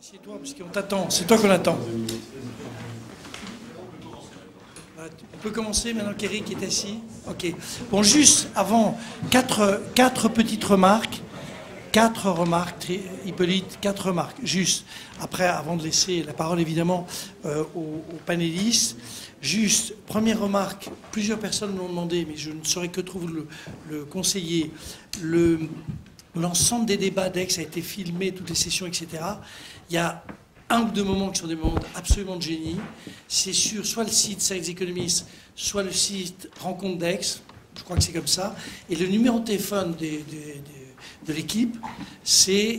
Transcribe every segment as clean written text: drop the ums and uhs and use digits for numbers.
Assieds-toi, parce qu'on t'attend. C'est toi qu'on attend. On peut commencer maintenant qu'Éric est assis. Ok. Bon, juste avant, quatre petites remarques. Quatre remarques, Hippolyte, quatre remarques. Juste, après, avant de laisser la parole évidemment aux panélistes. Juste, première remarque, plusieurs personnes m'ont demandé, mais je ne saurais que trouver le conseiller. L'ensemble des débats d'Aix a été filmé, toutes les sessions, etc. Il y a un ou deux moments qui sont des moments absolument de génie. C'est sur soit le site Sales Economist, soit le site Rencontre d'Aix. Je crois que c'est comme ça. Et le numéro de téléphone de l'équipe,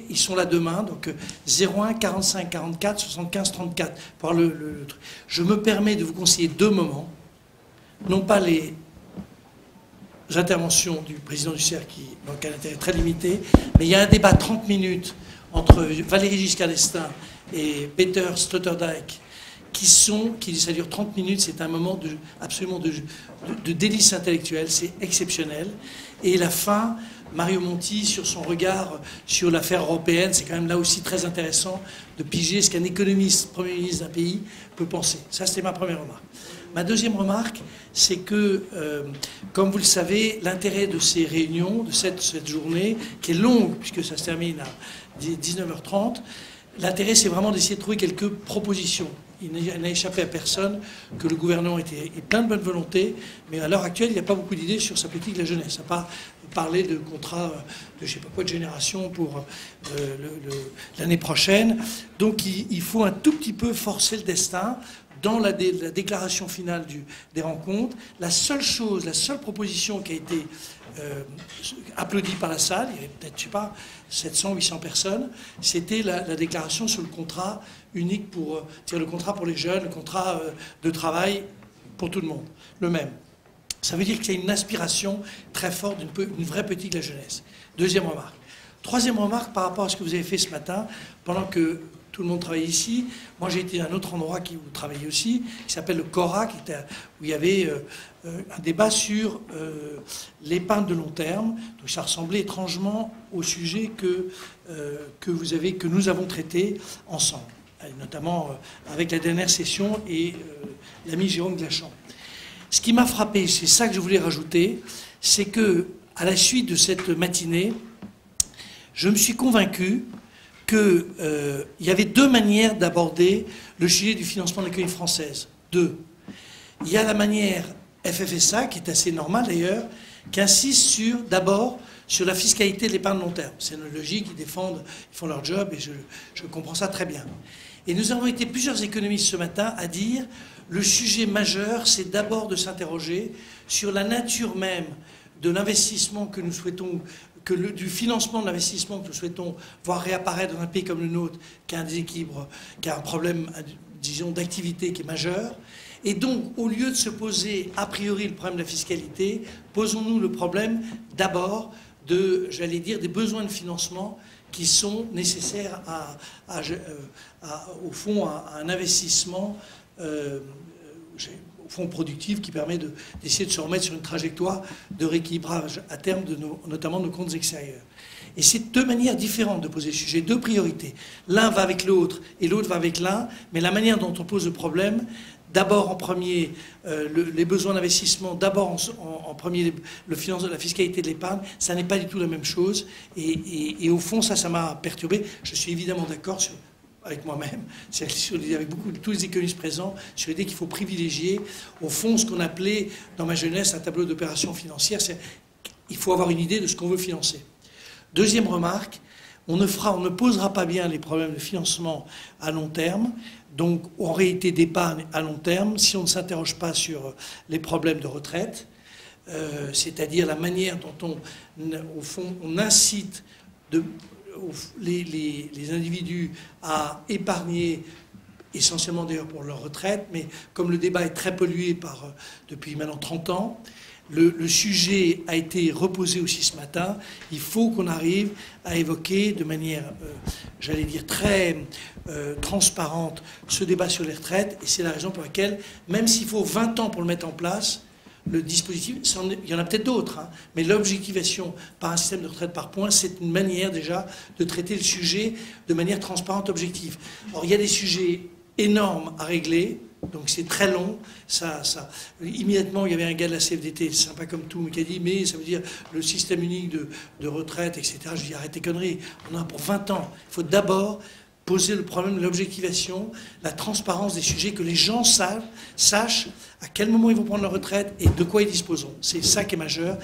ils sont là demain, donc 01 45 44 75 34. Pour le truc. Je me permets de vous conseiller deux moments, non pas les interventions du président du CER qui ont un intérêt très limité, mais il y a un débat de 30 minutes entre Valéry Giscard d'Estaing et Peter Sloterdijk, ça dure 30 minutes, c'est un moment absolument de délice intellectuelle, c'est exceptionnel. Et la fin, Mario Monti, sur son regard sur l'affaire européenne, c'est quand même là aussi très intéressant de piger ce qu'un économiste, Premier ministre d'un pays, peut penser. Ça, c'était ma première remarque. Ma deuxième remarque, c'est que, comme vous le savez, l'intérêt de ces réunions, de cette journée, qui est longue, puisque ça se termine à 19h30, l'intérêt, c'est vraiment d'essayer de trouver quelques propositions. Il n'a échappé à personne que le gouvernement est plein de bonne volonté, mais à l'heure actuelle, il n'y a pas beaucoup d'idées sur sa politique de la jeunesse. À part parler de contrats de je ne sais pas quoi de génération pour l'année prochaine. Donc il faut un tout petit peu forcer le destin. Dans la déclaration finale des rencontres, la seule proposition qui a été applaudie par la salle, il y avait peut-être, je ne sais pas, 700, 800 personnes, c'était la déclaration sur le contrat unique le contrat pour les jeunes, le contrat de travail pour tout le monde, le même. Ça veut dire qu'il y a une aspiration très forte d'une vraie politique de la jeunesse. Deuxième remarque. Troisième remarque par rapport à ce que vous avez fait ce matin, pendant que tout le monde travaille ici. Moi, j'ai été à un autre endroit où vous travaillez aussi, qui s'appelle le CORA, où il y avait un débat sur l'épargne de long terme. Donc, ça ressemblait étrangement au sujet que nous avons traité ensemble, notamment avec la dernière session et l'ami Jérôme Glachant. Ce qui m'a frappé, c'est ça que je voulais rajouter, c'est que à la suite de cette matinée, je me suis convaincu qu'il y avait deux manières d'aborder le sujet du financement de l'économie française. Deux. Il y a la manière FFSA, qui est assez normale d'ailleurs, qui insiste d'abord sur la fiscalité de l'épargne long terme. C'est une logique, ils font leur job et je comprends ça très bien. Et nous avons été plusieurs économistes ce matin à dire le sujet majeur, c'est d'abord de s'interroger sur la nature même de l'investissement que nous souhaitons, du financement de l'investissement que nous souhaitons voir réapparaître dans un pays comme le nôtre, qui a un déséquilibre, qui a un problème, disons, d'activité qui est majeur. Et donc, au lieu de se poser a priori le problème de la fiscalité, posons-nous le problème d'abord j'allais dire, des besoins de financement qui sont nécessaires au fond, à un investissement au fond productif qui permet d'essayer de se remettre sur une trajectoire de rééquilibrage à terme, notamment de nos comptes extérieurs. Et c'est deux manières différentes de poser le sujet, deux priorités. L'un va avec l'autre et l'autre va avec l'un, mais la manière dont on pose le problème, d'abord en premier les besoins d'investissement, d'abord en premier le financement de la fiscalité de l'épargne, ça n'est pas du tout la même chose. Et au fond, ça m'a perturbé. Je suis évidemment d'accord avec moi-même, avec tous les économistes présents, sur l'idée qu'il faut privilégier, au fond, ce qu'on appelait dans ma jeunesse un tableau d'opération financière. Il faut avoir une idée de ce qu'on veut financer. Deuxième remarque, on ne posera pas bien les problèmes de financement à long terme, donc en réalité d'épargne à long terme, si on ne s'interroge pas sur les problèmes de retraite, c'est-à-dire la manière dont au fond, on incite les individus à épargner, essentiellement d'ailleurs pour leur retraite, mais comme le débat est très pollué depuis maintenant 30 ans, le sujet a été reposé aussi ce matin. Il faut qu'on arrive à évoquer de manière, j'allais dire, très transparente ce débat sur les retraites. Et c'est la raison pour laquelle, même s'il faut 20 ans pour le mettre en place, le dispositif, il y en a peut-être d'autres, hein, mais l'objectivation par un système de retraite par points, c'est une manière déjà de traiter le sujet de manière transparente, objective. Alors il y a des sujets énormes à régler, donc c'est très long. Immédiatement, il y avait un gars de la CFDT, sympa comme tout, qui a dit, mais ça veut dire le système unique de retraite, etc. Je lui dis, arrête tes conneries, on en a pour 20 ans. Il faut d'abord poser le problème de l'objectivation, la transparence des sujets, que les gens sachent à quel moment ils vont prendre leur retraite et de quoi ils disposeront. C'est ça qui est majeur.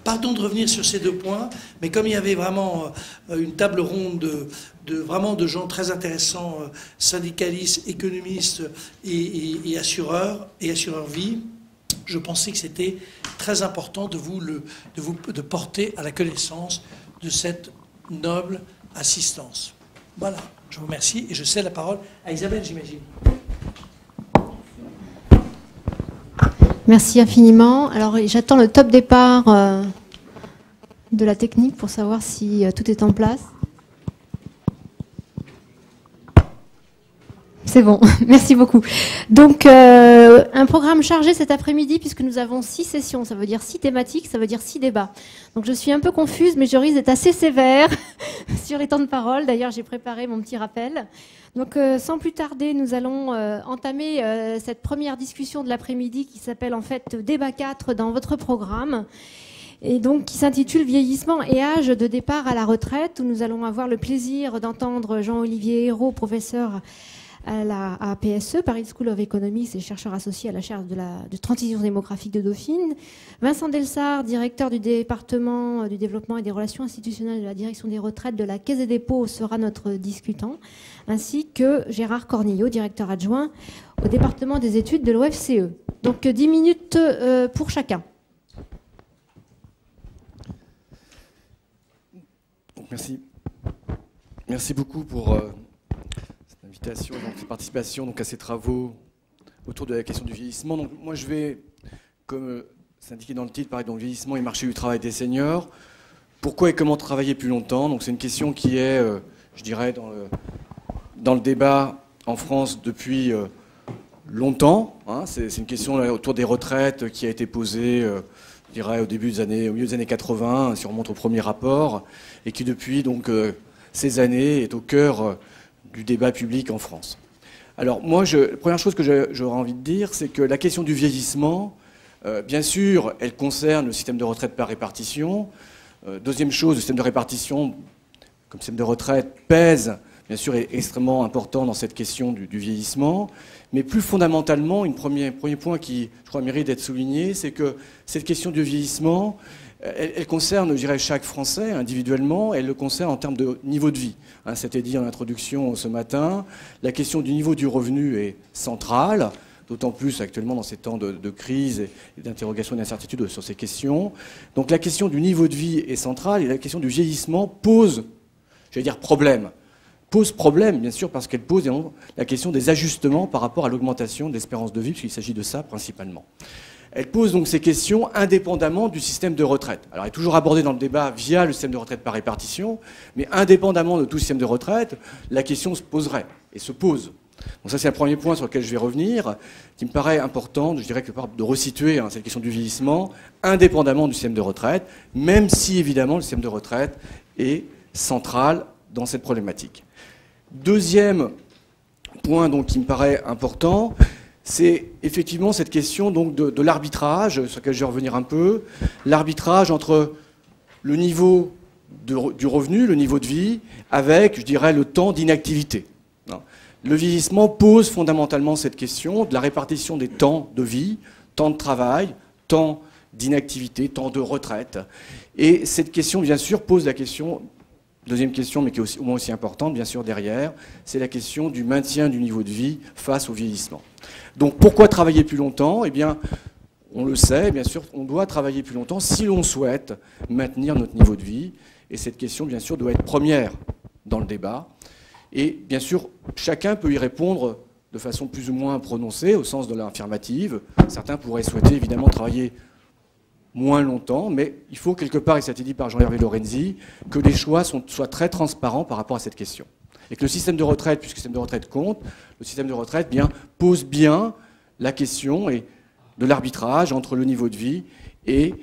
Pardon de revenir sur ces deux points, mais comme il y avait vraiment une table ronde vraiment de gens très intéressants, syndicalistes, économistes et assureurs vie, je pensais que c'était très important de porter à la connaissance de cette noble assistance. Voilà, je vous remercie et je cède la parole à Isabelle, j'imagine. Merci infiniment. Alors, j'attends le top départ de la technique pour savoir si tout est en place. C'est bon, merci beaucoup. Donc, un programme chargé cet après-midi puisque nous avons 6 sessions, ça veut dire 6 thématiques, ça veut dire 6 débats. Donc, je suis un peu confuse, mais je risque d'être assez sévère sur les temps de parole. D'ailleurs, j'ai préparé mon petit rappel. Donc, sans plus tarder, nous allons entamer cette première discussion de l'après-midi qui s'appelle en fait Débat 4 dans votre programme et donc qui s'intitule Vieillissement et âge de départ à la retraite, où nous allons avoir le plaisir d'entendre Jean-Olivier Hérault, professeur à PSE, Paris School of Economics et chercheur associé à la chaire de transition démographique de Dauphine. Vincent Delsart, directeur du département du développement et des relations institutionnelles de la direction des retraites de la Caisse des dépôts, sera notre discutant, ainsi que Gérard Cornillo, directeur adjoint au département des études de l'OFCE. Donc 10 minutes pour chacun. Donc, merci beaucoup pour invitation, donc cette participation donc, à ces travaux autour de la question du vieillissement. Donc, moi, je vais, comme c'est indiqué dans le titre, parler de vieillissement et marché du travail des seniors. Pourquoi et comment travailler plus longtemps? Donc, c'est une question qui est, je dirais, dans le débat en France depuis longtemps. Hein. C'est une question autour des retraites qui a été posée, je dirais, au milieu des années 80, si on remonte au premier rapport, et qui depuis donc ces années est au cœur du débat public en France. Alors moi, la première chose que j'aurais envie de dire, c'est que la question du vieillissement, bien sûr, elle concerne le système de retraite par répartition. Deuxième chose, le système de répartition, comme système de retraite, pèse, bien sûr, est extrêmement important dans cette question du vieillissement. Mais plus fondamentalement, premier point qui, je crois, mérite d'être souligné, c'est que cette question du vieillissement, elle concerne, je dirais, chaque Français individuellement, elle le concerne en termes de niveau de vie. Hein, c'était dit en introduction ce matin, la question du niveau du revenu est centrale, d'autant plus actuellement dans ces temps de crise et d'interrogation et d'incertitude sur ces questions. Donc la question du niveau de vie est centrale et la question du vieillissement pose, j'allais dire, problème. Pose problème, bien sûr, parce qu'elle pose la question des ajustements par rapport à l'augmentation de l'espérance de vie, puisqu'il s'agit de ça principalement. Elle pose donc ces questions indépendamment du système de retraite. Alors, elle est toujours abordée dans le débat via le système de retraite par répartition, mais indépendamment de tout système de retraite, la question se poserait et se pose. Donc ça, c'est le premier point sur lequel je vais revenir, qui me paraît important, je dirais, de resituer cette question du vieillissement, indépendamment du système de retraite, même si, évidemment, le système de retraite est central dans cette problématique. Deuxième point donc, qui me paraît important, c'est effectivement cette question donc, de l'arbitrage, sur lequel je vais revenir un peu, l'arbitrage entre le niveau du revenu, le niveau de vie, avec, je dirais, le temps d'inactivité. Le vieillissement pose fondamentalement cette question de la répartition des temps de vie, temps de travail, temps d'inactivité, temps de retraite. Et cette question, bien sûr, pose la question, deuxième question, mais qui est au moins aussi importante, bien sûr, derrière, c'est la question du maintien du niveau de vie face au vieillissement. Donc, pourquoi travailler plus longtemps? Eh bien, on le sait, bien sûr, on doit travailler plus longtemps si l'on souhaite maintenir notre niveau de vie. Et cette question, bien sûr, doit être première dans le débat. Et bien sûr, chacun peut y répondre de façon plus ou moins prononcée, au sens de l'affirmative. Certains pourraient souhaiter évidemment travailler moins longtemps, mais il faut quelque part, et ça a été dit par Jean-Hervé Lorenzi, que les choix soient très transparents par rapport à cette question. Et que le système de retraite, puisque le système de retraite compte, le système de retraite pose bien la question et de l'arbitrage entre le niveau de vie et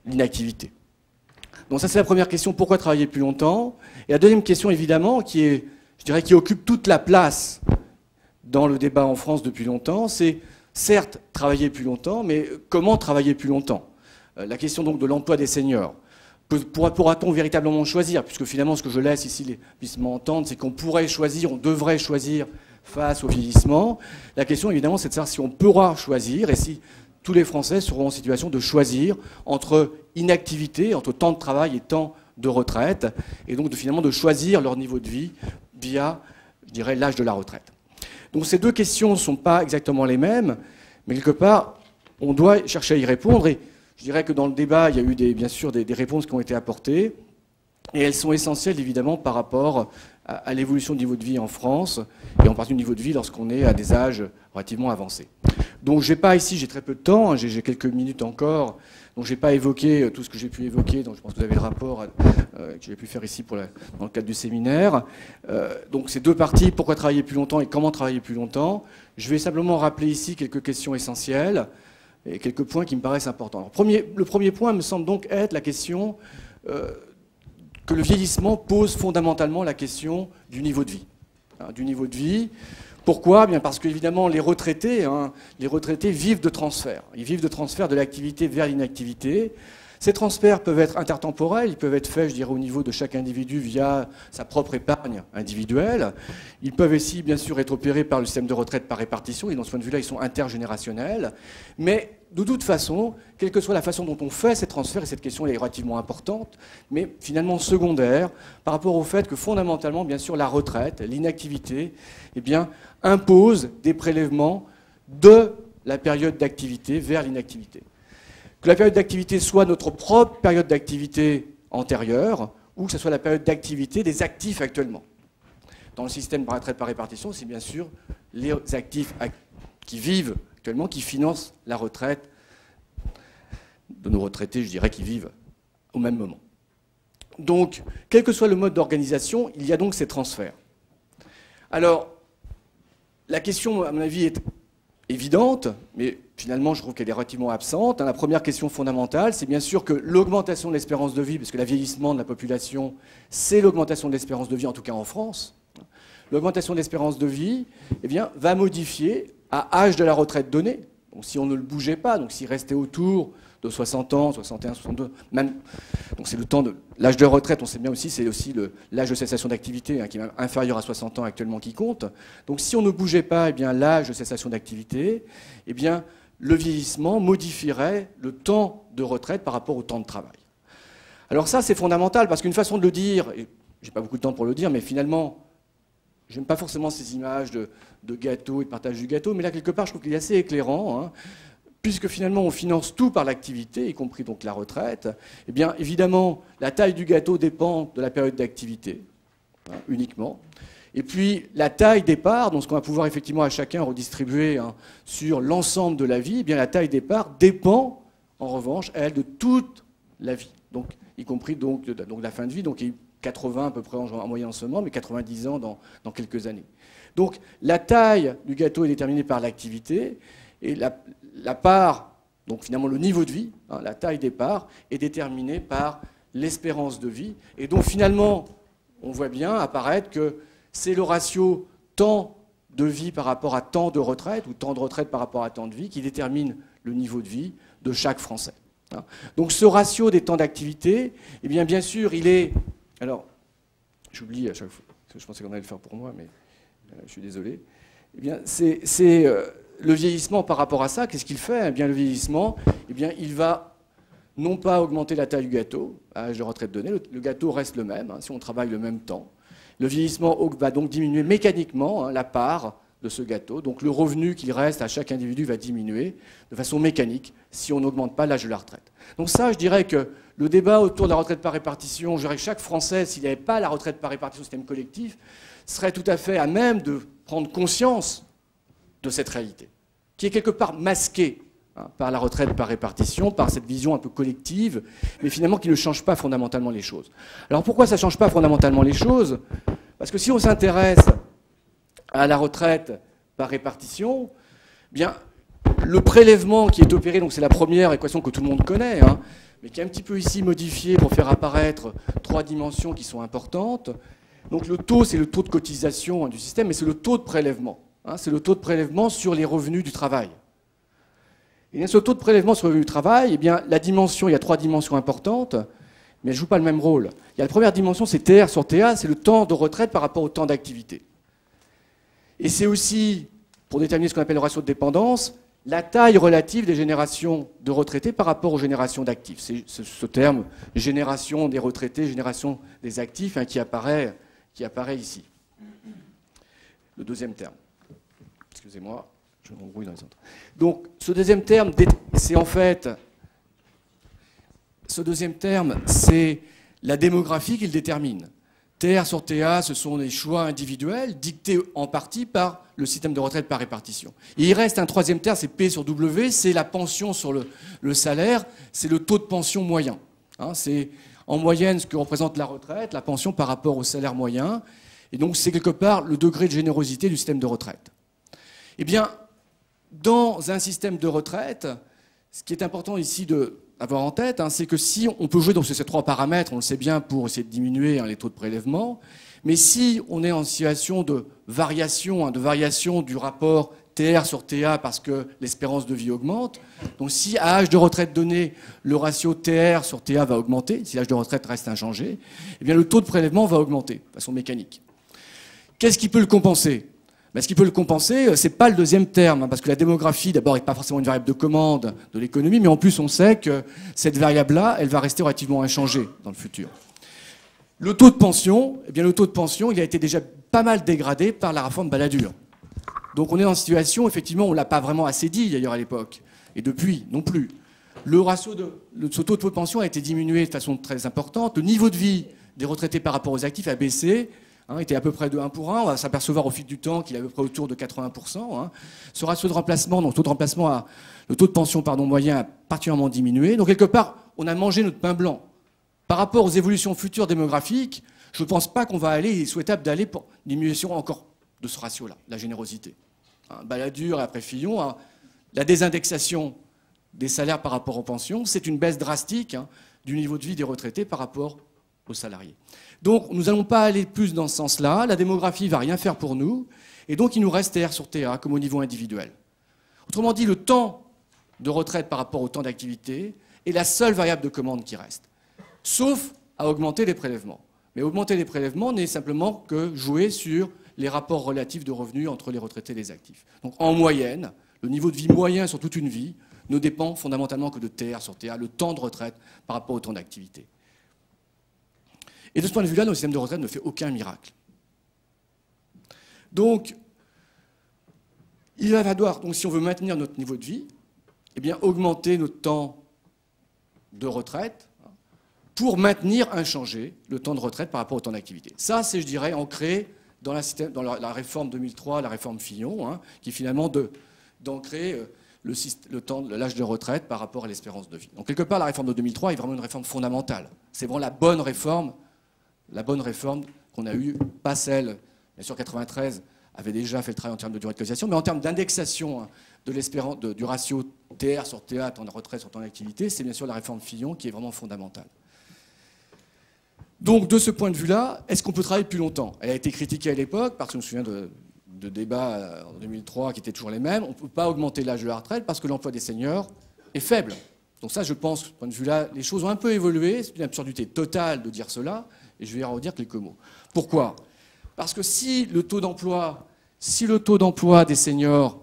l'inactivité. Donc ça, c'est la première question, pourquoi travailler plus longtemps? Et la deuxième question, évidemment, qui occupe toute la place dans le débat en France depuis longtemps, c'est certes travailler plus longtemps, mais comment travailler plus longtemps? La question donc de l'emploi des seniors. Pourra-t-on véritablement choisir? Puisque finalement, ce que je laisse ici les puissements entendre, c'est qu'on pourrait choisir, on devrait choisir face au vieillissement. La question, évidemment, c'est de savoir si on pourra choisir et si tous les Français seront en situation de choisir entre inactivité, entre temps de travail et temps de retraite, et donc finalement de choisir leur niveau de vie via, je dirais, l'âge de la retraite. Donc ces deux questions ne sont pas exactement les mêmes, mais quelque part, on doit chercher à y répondre. Et je dirais que dans le débat, il y a eu bien sûr des réponses qui ont été apportées, et elles sont essentielles évidemment par rapport à l'évolution du niveau de vie en France, et en particulier du niveau de vie lorsqu'on est à des âges relativement avancés. Donc j'ai pas ici, j'ai très peu de temps, j'ai quelques minutes encore, donc j'ai pas évoqué tout ce que j'ai pu évoquer, donc je pense que vous avez le rapport que j'ai pu faire ici dans le cadre du séminaire. Donc ces deux parties, pourquoi travailler plus longtemps et comment travailler plus longtemps. Je vais simplement rappeler ici quelques questions essentielles et quelques points qui me paraissent importants. Alors, le premier point me semble donc être la question que le vieillissement pose fondamentalement la question du niveau de vie. Du niveau de vie. Pourquoi? Bien parce qu'évidemment, les retraités vivent de transferts. Ils vivent de transferts de l'activité vers l'inactivité. Ces transferts peuvent être intertemporels, ils peuvent être faits, je dirais, au niveau de chaque individu via sa propre épargne individuelle. Ils peuvent aussi, bien sûr, être opérés par le système de retraite par répartition, et dans ce point de vue-là, ils sont intergénérationnels. Mais de toute façon, quelle que soit la façon dont on fait ces transferts, et cette question est relativement importante, mais finalement secondaire, par rapport au fait que fondamentalement, bien sûr, la retraite, l'inactivité, eh bien, impose des prélèvements de la période d'activité vers l'inactivité. Que la période d'activité soit notre propre période d'activité antérieure, ou que ce soit la période d'activité des actifs actuellement. Dans le système par retraite par répartition, c'est bien sûr les actifs qui vivent actuellement qui financent la retraite de nos retraités, je dirais, qui vivent au même moment. Donc, quel que soit le mode d'organisation, il y a donc ces transferts. Alors, la question, à mon avis, est évidente, mais finalement, je trouve qu'elle est relativement absente. La première question fondamentale, c'est bien sûr que l'augmentation de l'espérance de vie, parce que le vieillissement de la population, c'est l'augmentation de l'espérance de vie, en tout cas en France. L'augmentation de l'espérance de vie, eh bien, va modifier à âge de la retraite donné. Donc, si on ne le bougeait pas, donc s'il restait autour de 60 ans, 61, 62, même, donc c'est le temps de l'âge de retraite, on sait bien aussi, c'est aussi l'âge de cessation d'activité, qui est même inférieur à 60 ans actuellement qui compte. Donc si on ne bougeait pas, eh bien, l'âge de cessation d'activité, eh bien, le vieillissement modifierait le temps de retraite par rapport au temps de travail. Alors ça, c'est fondamental, parce qu'une façon de le dire, et j'ai pas beaucoup de temps pour le dire, mais finalement, j'aime pas forcément ces images de gâteau et de partage du gâteau, mais là, quelque part, je trouve qu'il est assez éclairant, puisque finalement on finance tout par l'activité, y compris donc la retraite, eh bien évidemment la taille du gâteau dépend de la période d'activité, uniquement. Et puis la taille des parts, donc ce qu'on va pouvoir effectivement à chacun redistribuer sur l'ensemble de la vie, eh bien la taille des parts dépend en revanche, elle, de toute la vie, donc y compris donc la fin de vie, donc 80 à peu près en moyenne en ce moment, mais 90 ans dans quelques années. Donc la taille du gâteau est déterminée par l'activité, et la part, donc finalement le niveau de vie, la taille des parts, est déterminée par l'espérance de vie. Et donc finalement, on voit bien apparaître que c'est le ratio temps de vie par rapport à temps de retraite, ou temps de retraite par rapport à temps de vie, qui détermine le niveau de vie de chaque Français. Donc ce ratio des temps d'activité, eh bien sûr, il est... Alors, j'oublie à chaque fois, parce que je pensais qu'on allait le faire pour moi, mais je suis désolé. Eh bien, c'est le vieillissement par rapport à ça, qu'est-ce qu'il fait? Eh bien, le vieillissement, eh bien, il va non pas augmenter la taille du gâteau à l'âge de retraite donné, le gâteau reste le même, si on travaille le même temps. Le vieillissement va donc diminuer mécaniquement la part de ce gâteau, donc le revenu qu'il reste à chaque individu va diminuer de façon mécanique si on n'augmente pas l'âge de la retraite. Donc ça, je dirais que le débat autour de la retraite par répartition, je dirais que chaque Français, s'il n'y avait pas la retraite par répartition, système collectif, serait tout à fait à même de prendre conscience de cette réalité, qui est quelque part masquée par la retraite par répartition, par cette vision un peu collective, mais finalement qui ne change pas fondamentalement les choses. Alors pourquoi ça ne change pas fondamentalement les choses? Parce que si on s'intéresse à la retraite par répartition, bien, Le prélèvement qui est opéré, donc c'est la première équation que tout le monde connaît, hein, mais qui est un petit peu ici modifiée pour faire apparaître 3 dimensions qui sont importantes. Donc le taux, c'est le taux de cotisation du système, mais c'est le taux de prélèvement. Hein, c'est le taux de prélèvement sur les revenus du travail. Et bien, ce taux de prélèvement sur les revenus du travail, eh bien, la dimension, il y a 3 dimensions importantes, mais elles ne jouent pas le même rôle. Il y a la première dimension, c'est TR sur TA, c'est le temps de retraite par rapport au temps d'activité. Et c'est aussi, pour déterminer ce qu'on appelle le ratio de dépendance, la taille relative des générations de retraités par rapport aux générations d'actifs. C'est ce terme, génération des retraités, génération des actifs, hein, qui apparaît ici. Le deuxième terme. Excusez-moi, je m'embrouille dans les autres. Donc, ce deuxième terme, c'est en fait... Ce deuxième terme, c'est la démographie qu'il détermine. TR sur TA, ce sont des choix individuels dictés en partie par le système de retraite par répartition. Et il reste un troisième terme, c'est P sur W, c'est la pension sur le salaire, c'est le taux de pension moyen. Hein, c'est en moyenne ce que représente la retraite, la pension par rapport au salaire moyen. Et donc c'est quelque part le degré de générosité du système de retraite. Eh bien, dans un système de retraite, ce qui est important ici d'avoir en tête, hein, c'est que si on peut jouer dans ces 3 paramètres, on le sait bien, pour essayer de diminuer, hein, les taux de prélèvement, mais si on est en situation de variation, hein, du rapport TR sur TA parce que l'espérance de vie augmente, donc si à âge de retraite donné, le ratio TR sur TA va augmenter, si l'âge de retraite reste inchangé, eh bien le taux de prélèvement va augmenter de façon mécanique. Qu'est-ce qui peut le compenser? Ce qui peut le compenser, ce n'est pas le deuxième terme, hein, parce que la démographie, d'abord, n'est pas forcément une variable de commande de l'économie, mais en plus, on sait que cette variable-là, elle va rester relativement inchangée dans le futur. Le taux de pension, eh bien, le taux de pension, il a été déjà pas mal dégradé par la réforme Balladur. Donc on est dans une situation, effectivement, on ne l'a pas vraiment assez dit, d'ailleurs, à l'époque, et depuis, non plus. Le ratio ce taux de pension a été diminué de façon très importante. Le niveau de vie des retraités par rapport aux actifs a baissé. Était à peu près de 1 pour 1. On va s'apercevoir au fil du temps qu'il est à peu près autour de 80%. Hein. Ce ratio de remplacement, donc le taux de pension moyen a particulièrement diminué. Donc quelque part, on a mangé notre pain blanc. Par rapport aux évolutions futures démographiques, je ne pense pas qu'on va aller, il est souhaitable d'aller pour une diminution encore de ce ratio-là, la générosité. Hein, Balladur et après Fillon, hein, la désindexation des salaires par rapport aux pensions, c'est une baisse drastique, hein, du niveau de vie des retraités par rapport aux salariés. Donc nous n'allons pas aller plus dans ce sens-là, la démographie ne va rien faire pour nous, et donc il nous reste TR sur TA comme au niveau individuel. Autrement dit, le temps de retraite par rapport au temps d'activité est la seule variable de commande qui reste, sauf à augmenter les prélèvements. Mais augmenter les prélèvements n'est simplement que jouer sur les rapports relatifs de revenus entre les retraités et les actifs. Donc en moyenne, le niveau de vie moyen sur toute une vie ne dépend fondamentalement que de TR sur TA, le temps de retraite par rapport au temps d'activité. Et de ce point de vue-là, notre système de retraite ne fait aucun miracle. Donc, il va falloir, donc, si on veut maintenir notre niveau de vie, eh bien, augmenter notre temps de retraite pour maintenir inchangé le temps de retraite par rapport au temps d'activité. Ça, c'est, je dirais, ancré dans la réforme 2003, la réforme Fillon, hein, qui finalement d'ancrer l'âge de retraite par rapport à l'espérance de vie. Donc, quelque part, la réforme de 2003 est vraiment une réforme fondamentale. C'est vraiment la bonne réforme qu'on a eue, pas celle, bien sûr 93 avait déjà fait le travail en termes de durée de cotisation, mais en termes d'indexation, hein, du ratio TR sur TA, temps de retraite sur temps d'activité, c'est bien sûr la réforme Fillon qui est vraiment fondamentale. Donc de ce point de vue-là, est-ce qu'on peut travailler plus longtemps? Elle a été critiquée à l'époque, parce que je me souviens de débats en 2003 qui étaient toujours les mêmes. On ne peut pas augmenter l'âge de la retraite parce que l'emploi des seniors est faible. Donc ça, je pense, de ce point de vue-là, les choses ont un peu évolué. C'est une absurdité totale de dire cela. Et je vais en redire quelques mots. Pourquoi? Parce que si le taux d'emploi des seniors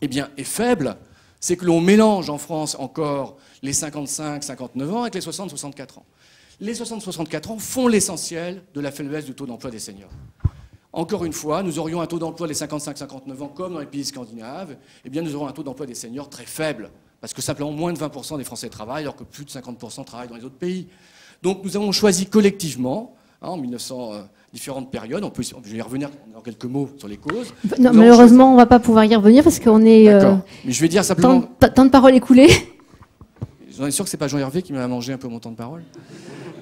est faible, c'est que l'on mélange en France encore les 55-59 ans avec les 60-64 ans. Les 60-64 ans font l'essentiel de la faiblesse du taux d'emploi des seniors. Encore une fois, nous aurions un taux d'emploi des 55-59 ans comme dans les pays scandinaves, eh bien nous aurons un taux d'emploi des seniors très faible, parce que simplement moins de 20% des Français travaillent, alors que plus de 50% travaillent dans les autres pays. Donc nous avons choisi collectivement, hein, en 1900, différentes périodes, je vais y revenir en quelques mots sur les causes. Non, malheureusement, on ne va pas pouvoir y revenir parce qu'on est... D'accord, mais je vais dire simplement... Temps de parole écoulé. J'en suis sûr que ce n'est pas Jean-Hervé qui m'a mangé un peu mon temps de parole.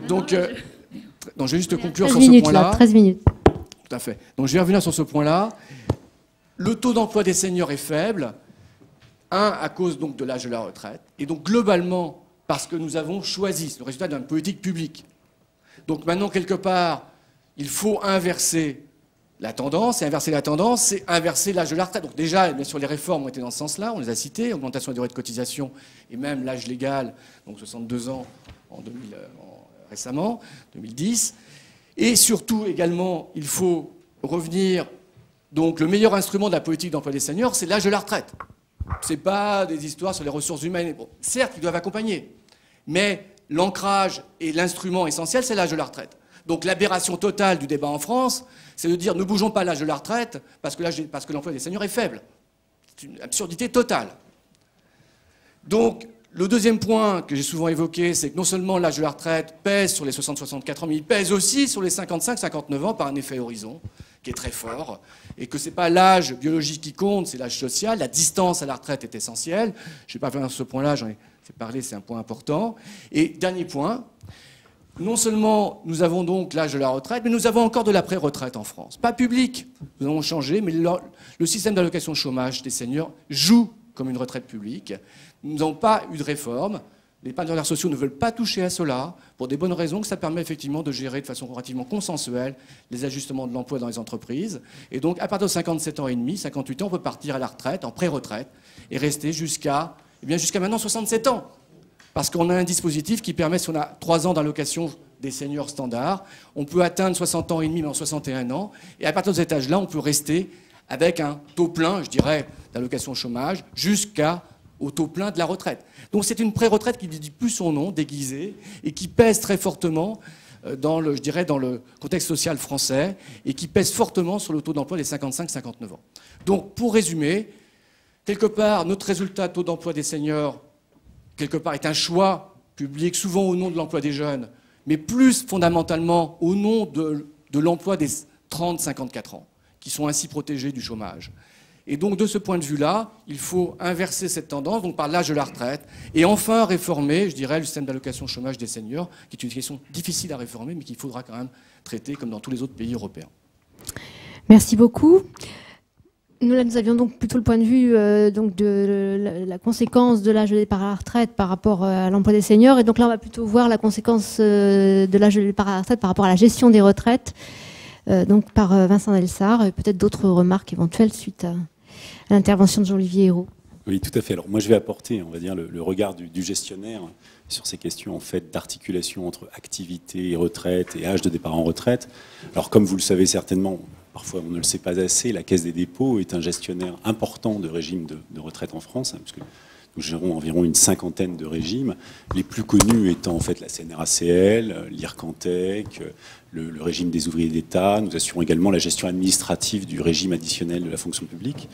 Donc, je vais juste conclure sur ce point-là. 13 minutes. Tout à fait. Donc je vais revenir sur ce point-là. Le taux d'emploi des seniors est faible. à cause donc de l'âge de la retraite, et donc globalement, parce que nous avons choisi, c'est le résultat d'une politique publique. Donc maintenant, quelque part, il faut inverser la tendance, et inverser la tendance, c'est inverser l'âge de la retraite. Donc déjà, bien sûr, les réformes ont été dans ce sens-là, on les a citées, augmentation des durées de cotisation, et même l'âge légal, donc 62 ans récemment, 2010. Et surtout, également, il faut revenir, donc le meilleur instrument de la politique d'emploi des seniors, c'est l'âge de la retraite. Ce n'est pas des histoires sur les ressources humaines. Bon, certes, ils doivent accompagner, mais l'ancrage et l'instrument essentiel, c'est l'âge de la retraite. Donc l'aberration totale du débat en France, c'est de dire ne bougeons pas l'âge de la retraite parce que l'emploi des seniors est faible. C'est une absurdité totale. Donc le deuxième point que j'ai souvent évoqué, c'est que non seulement l'âge de la retraite pèse sur les 60-64 ans, mais il pèse aussi sur les 55-59 ans par un effet horizon qui est très fort, et que ce n'est pas l'âge biologique qui compte, c'est l'âge social. La distance à la retraite est essentielle. Je ne vais pas faire ce point-là, j'en ai fait parler, c'est un point important. Et dernier point, non seulement nous avons donc l'âge de la retraite, mais nous avons encore de la pré-retraite en France. Pas public, nous avons changé, mais le système d'allocation chômage des seniors joue comme une retraite publique. Nous n'avons pas eu de réforme. Les partenaires sociaux ne veulent pas toucher à cela, pour des bonnes raisons, que ça permet effectivement de gérer de façon relativement consensuelle les ajustements de l'emploi dans les entreprises. Et donc, à partir de 57 ans et demi, 58 ans, on peut partir à la retraite, en pré-retraite, et rester jusqu'à maintenant 67 ans. Parce qu'on a un dispositif qui permet, si on a 3 ans d'allocation des seniors standards, on peut atteindre 60 ans et demi, mais en 61 ans. Et à partir de cet âge-là, on peut rester avec un taux plein, je dirais, d'allocation chômage, jusqu'au taux plein de la retraite. Donc c'est une pré-retraite qui ne dit plus son nom, déguisée, et qui pèse très fortement dans le contexte social français, et qui pèse fortement sur le taux d'emploi des 55-59 ans. Donc pour résumer, quelque part, notre résultat taux d'emploi des seniors, quelque part, est un choix public, souvent au nom de l'emploi des jeunes, mais plus fondamentalement au nom de l'emploi des 30-54 ans, qui sont ainsi protégés du chômage. Et donc, de ce point de vue-là, il faut inverser cette tendance, donc par l'âge de la retraite, et enfin réformer, je dirais, le système d'allocation chômage des seniors, qui est une question difficile à réformer, mais qu'il faudra quand même traiter comme dans tous les autres pays européens. Merci beaucoup. Nous avions donc plutôt le point de vue donc de la conséquence de l'âge de départ à la retraite par rapport à l'emploi des seniors. Et donc là, on va plutôt voir la conséquence de l'âge de départ à la retraite par rapport à la gestion des retraites, donc par Vincent Delsart, et peut-être d'autres remarques éventuelles suite à l'intervention de Jean-Olivier Hérault. Oui, tout à fait. Alors moi, je vais apporter, on va dire, le regard du gestionnaire sur ces questions en fait d'articulation entre activité et retraite et âge de départ en retraite. Alors comme vous le savez certainement, parfois on ne le sait pas assez, la Caisse des dépôts est un gestionnaire important de régimes de retraite en France, hein, puisque nous gérons environ une 50aine de régimes, les plus connus étant en fait la CNRACL, l'IRCANTEC, le régime des ouvriers d'État. Nous assurons également la gestion administrative du régime additionnel de la fonction publique,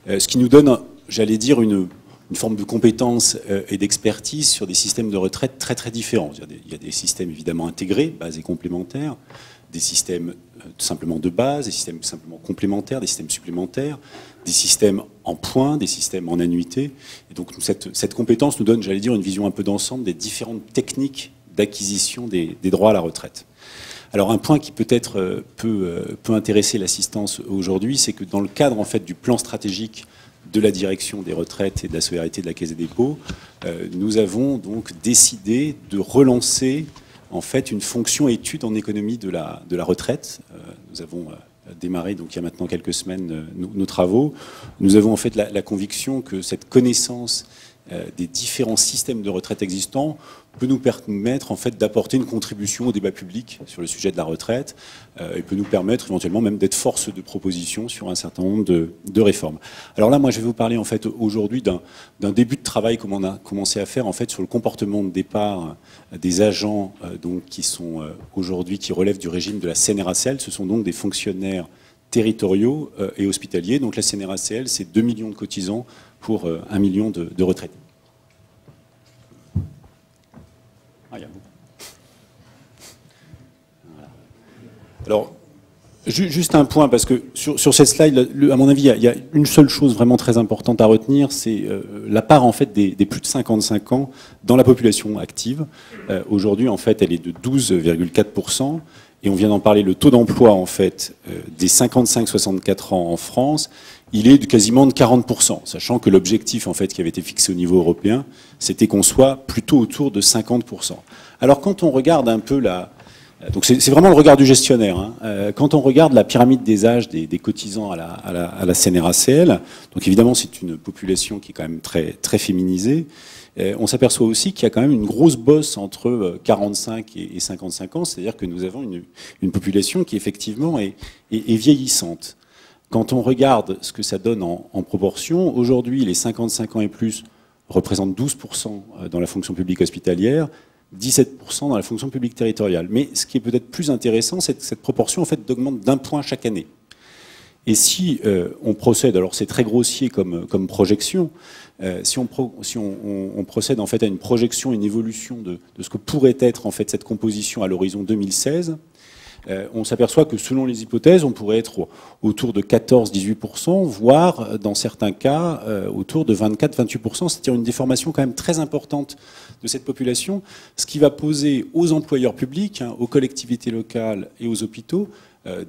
ce qui nous donne, j'allais dire, une forme de compétence et d'expertise sur des systèmes de retraite très très différents. Il y a des systèmes évidemment intégrés, bases et complémentaires, des systèmes tout simplement de base, des systèmes tout simplement complémentaires, des systèmes supplémentaires, des systèmes en points, des systèmes en annuité. Et donc cette compétence nous donne, j'allais dire, une vision un peu d'ensemble des différentes techniques d'acquisition des droits à la retraite. Alors un point qui peut-être peut intéresser l'assistance aujourd'hui, c'est que dans le cadre en fait du plan stratégique de la direction des retraites et de la solidarité de la Caisse des dépôts, nous avons donc décidé de relancer en fait une fonction étude en économie de la retraite. Nous avons démarré donc il y a maintenant quelques semaines nos travaux. Nous avons en fait la conviction que cette connaissance des différents systèmes de retraite existants peut nous permettre en fait d'apporter une contribution au débat public sur le sujet de la retraite et peut nous permettre éventuellement même d'être force de proposition sur un certain nombre de réformes. Alors là, moi, je vais vous parler en fait aujourd'hui d'un début de travail qu'on a commencé à faire en fait sur le comportement de départ des agents donc qui sont aujourd'hui qui relèvent du régime de la CNRACL. Ce sont donc des fonctionnaires territoriaux et hospitaliers. Donc la CNRACL, c'est 2 millions de cotisants pour 1 million de retraités. Ah, il y a beaucoup. Voilà. Alors, juste un point, parce que sur cette slide, à mon avis, il y a une seule chose vraiment très importante à retenir, c'est la part en fait des plus de 55 ans dans la population active. Aujourd'hui, en fait, elle est de 12,4%. et on vient d'en parler, le taux d'emploi en fait des 55-64 ans en France, il est quasiment de 40%, sachant que l'objectif en fait qui avait été fixé au niveau européen, c'était qu'on soit plutôt autour de 50%. Alors quand on regarde un peu donc c'est vraiment le regard du gestionnaire, hein. Quand on regarde la pyramide des âges des cotisants à la CNRACL, donc évidemment c'est une population qui est quand même très, très féminisée, on s'aperçoit aussi qu'il y a quand même une grosse bosse entre 45 et 55 ans, c'est-à-dire que nous avons une population qui effectivement est vieillissante. Quand on regarde ce que ça donne en proportion, aujourd'hui les 55 ans et plus représentent 12% dans la fonction publique hospitalière, 17% dans la fonction publique territoriale. Mais ce qui est peut-être plus intéressant, c'est que cette proportion en fait augmente d'1 point chaque année. Et si on procède, alors c'est très grossier comme projection, si on procède en fait à une projection, une évolution de ce que pourrait être en fait cette composition à l'horizon 2016, on s'aperçoit que selon les hypothèses, on pourrait être autour de 14-18%, voire dans certains cas autour de 24-28%, c'est-à-dire une déformation quand même très importante de cette population, ce qui va poser aux employeurs publics, hein, aux collectivités locales et aux hôpitaux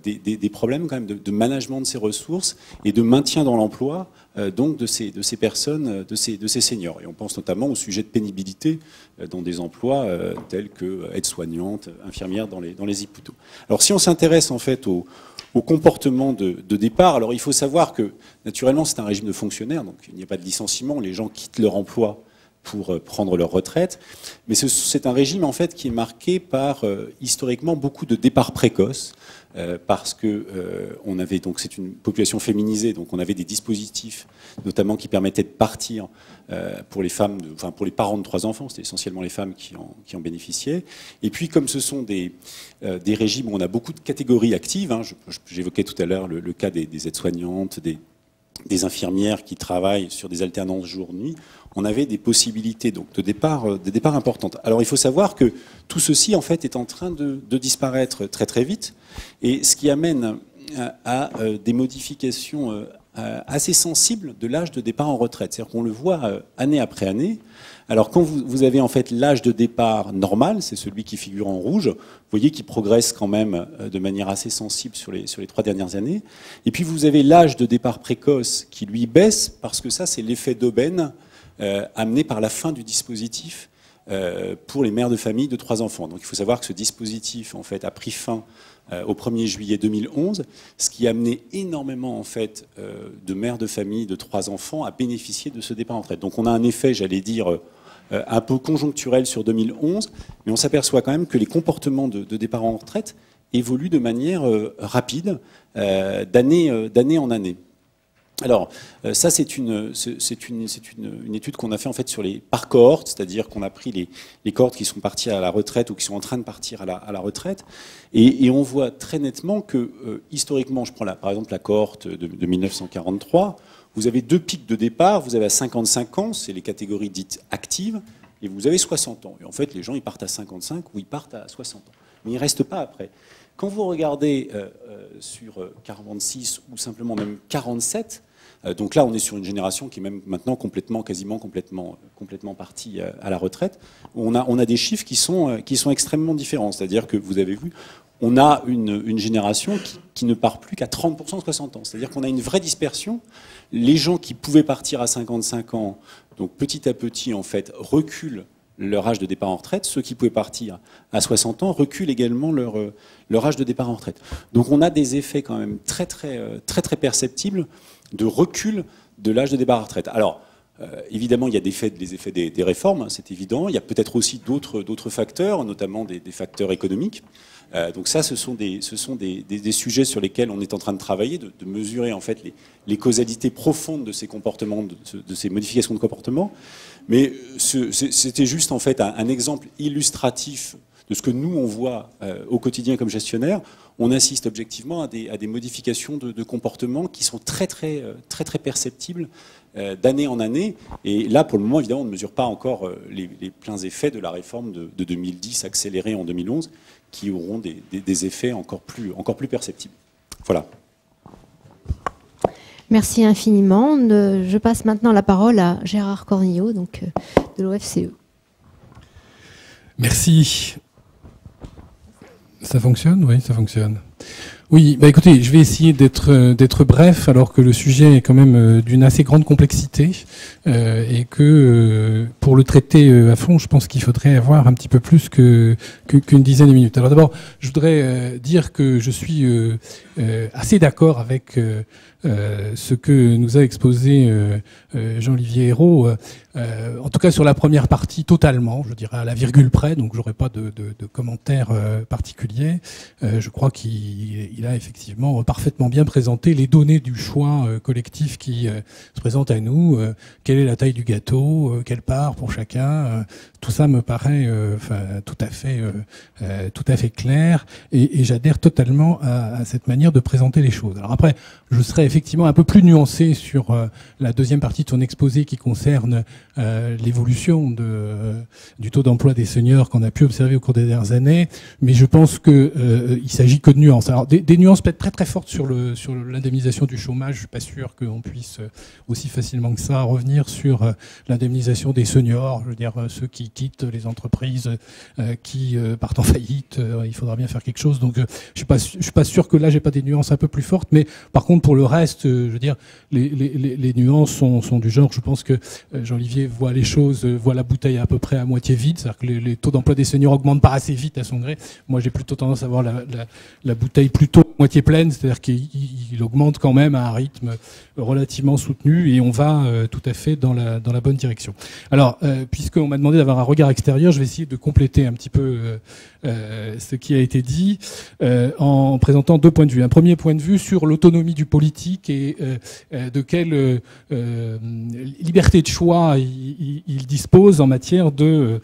des problèmes quand même de management de ces ressources et de maintien dans l'emploi donc de ces personnes, de ces seniors. Et on pense notamment au sujet de pénibilité dans des emplois tels que aides-soignantes, infirmières dans les hôpitaux. Alors si on s'intéresse en fait au comportement de départ, alors il faut savoir que naturellement c'est un régime de fonctionnaires, donc il n'y a pas de licenciement, les gens quittent leur emploi pour prendre leur retraite, mais c'est un régime en fait qui est marqué par historiquement beaucoup de départs précoces, parce que on avait donc c'est une population féminisée, donc on avait des dispositifs notamment qui permettaient de partir pour les femmes, enfin pour les parents de 3 enfants, c'était essentiellement les femmes qui en bénéficiaient. Et puis comme ce sont des régimes où on a beaucoup de catégories actives, hein, j'évoquais tout à l'heure le cas des aides-soignantes, des infirmières qui travaillent sur des alternances jour-nuit, on avait des possibilités donc de départ importantes. Alors il faut savoir que tout ceci en fait est en train de disparaître très très vite, et ce qui amène à des modifications assez sensibles de l'âge de départ en retraite. C'est-à-dire qu'on le voit année après année. Alors quand vous avez en fait l'âge de départ normal, c'est celui qui figure en rouge, vous voyez qu'il progresse quand même de manière assez sensible sur les 3 dernières années. Et puis vous avez l'âge de départ précoce qui lui baisse, parce que ça c'est l'effet d'aubaine amené par la fin du dispositif pour les mères de famille de 3 enfants. Donc il faut savoir que ce dispositif en fait a pris fin au 1er juillet 2011, ce qui a amené énormément en fait de mères de famille de 3 enfants à bénéficier de ce départ en retraite. Donc on a un effet, j'allais dire, un peu conjoncturel sur 2011, mais on s'aperçoit quand même que les comportements de départ en retraite évoluent de manière rapide, d'année en année. Alors, ça, c'est une étude qu'on a fait en fait par cohorte, c'est-à-dire qu'on a pris les cohortes qui sont parties à la retraite ou qui sont en train de partir à la retraite, et on voit très nettement que, historiquement, je prends par exemple la cohorte de 1943, vous avez 2 pics de départ, vous avez à 55 ans, c'est les catégories dites actives, et vous avez 60 ans. Et en fait, les gens, ils partent à 55 ou ils partent à 60 ans. Mais ils ne restent pas après. Quand vous regardez sur 46 ou simplement même 47, donc là on est sur une génération qui est même maintenant quasiment complètement partie à la retraite, on a des chiffres qui sont extrêmement différents. C'est-à-dire que vous avez vu, on a une génération qui ne part plus qu'à 30% de 60 ans. C'est-à-dire qu'on a une vraie dispersion. Les gens qui pouvaient partir à 55 ans, donc petit à petit en fait, reculent leur âge de départ en retraite. Ceux qui pouvaient partir à 60 ans reculent également leur âge de départ en retraite. Donc on a des effets quand même très très perceptibles de recul de l'âge de départ en retraite. Alors évidemment il y a les effets des réformes, hein, c'est évident. Il y a peut-être aussi d'autres facteurs, notamment des facteurs économiques. Donc ça, ce sont des sujets sur lesquels on est en train de travailler, de mesurer en fait les causalités profondes de ces comportements, de ces modifications de comportement. Mais c'était juste en fait un exemple illustratif de ce que nous on voit au quotidien comme gestionnaire. On assiste objectivement à des modifications de comportement qui sont très perceptibles d'année en année. Et là, pour le moment, évidemment, on ne mesure pas encore les pleins effets de la réforme de 2010 accélérée en 2011, qui auront des effets encore plus perceptibles. Voilà. Merci infiniment. Je passe maintenant la parole à Gérard Cornillot, donc, de l'OFCE. Merci. Ça fonctionne? Oui, ça fonctionne. Oui, bah écoutez, je vais essayer d'être bref, alors que le sujet est quand même d'une assez grande complexité, et que pour le traiter à fond, je pense qu'il faudrait avoir un petit peu plus qu'une dizaine de minutes. Alors d'abord, je voudrais dire que je suis assez d'accord avec ce que nous a exposé Jean-Olivier Ayrault, en tout cas sur la première partie totalement, je dirais à la virgule près, donc j'aurais pas de commentaires particuliers. Je crois qu'il a effectivement parfaitement bien présenté les données du choix collectif qui se présente à nous. Quelle est la taille du gâteau, quelle part pour chacun. Tout ça me paraît tout à fait clair, et j'adhère totalement à cette manière de présenter les choses. Alors après, je serais effectivement un peu plus nuancé sur la deuxième partie de son exposé qui concerne l'évolution du taux d'emploi des seniors qu'on a pu observer au cours des dernières années, mais je pense que il s'agit que de nuances. Alors des nuances peut-être très très fortes sur l'indemnisation du chômage. Je suis pas sûr qu'on puisse aussi facilement que ça revenir sur l'indemnisation des seniors. Je veux dire, ceux qui quittent les entreprises, qui partent en faillite, il faudra bien faire quelque chose. Donc je suis pas sûr que là j'ai pas des nuances un peu plus fortes, mais par contre pour le reste, je veux dire, les nuances sont du genre, je pense que Jean-Olivier voit les choses, voit la bouteille à peu près à moitié vide, c'est-à-dire que les taux d'emploi des seniors augmentent pas assez vite à son gré. Moi j'ai plutôt tendance à voir la bouteille plutôt à moitié pleine, c'est-à-dire qu'il augmente quand même à un rythme relativement soutenu, et on va tout à fait dans la bonne direction. Alors, puisqu'on m'a demandé d'avoir un regard extérieur, je vais essayer de compléter un petit peu ce qui a été dit en présentant deux points de vue. Un premier point de vue sur l'autonomie du politique et de quelle liberté de choix il dispose en matière de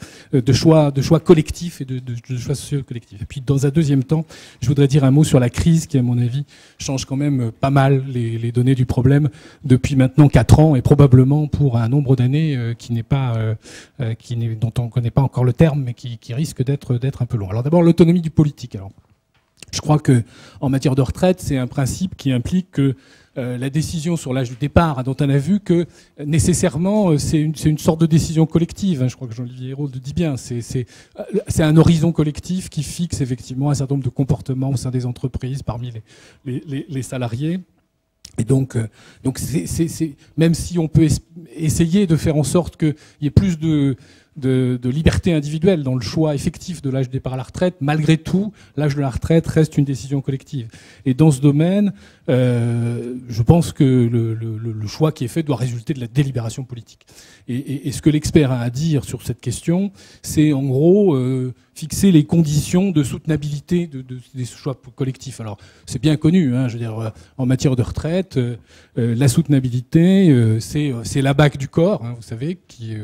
choix collectifs et de choix sociaux collectifs. Et puis dans un deuxième temps, je voudrais dire un mot sur la crise qui, à mon avis, change quand même pas mal les données du problème depuis maintenant 4 ans, et probablement pour un nombre d'années dont on ne connaît pas encore le terme, mais qui risque d'être un peu long. Alors d'abord, l'autonomie du politique. Alors, je crois que en matière de retraite, c'est un principe qui implique que la décision sur l'âge du départ, dont on a vu que nécessairement c'est une sorte de décision collective. Je crois que Jean-Olivier Ayrault le dit bien. C'est un horizon collectif qui fixe effectivement un certain nombre de comportements au sein des entreprises, parmi les salariés. Et donc même si on peut essayer de faire en sorte qu'il y ait plus de liberté individuelle dans le choix effectif de l'âge de départ à la retraite, malgré tout, l'âge de la retraite reste une décision collective. Et dans ce domaine, je pense que le choix qui est fait doit résulter de la délibération politique. Et ce que l'expert a à dire sur cette question, c'est en gros fixer les conditions de soutenabilité des choix collectifs. Alors, c'est bien connu, je veux dire, en matière de retraite, la soutenabilité, c'est la BAC du corps, vous savez, qui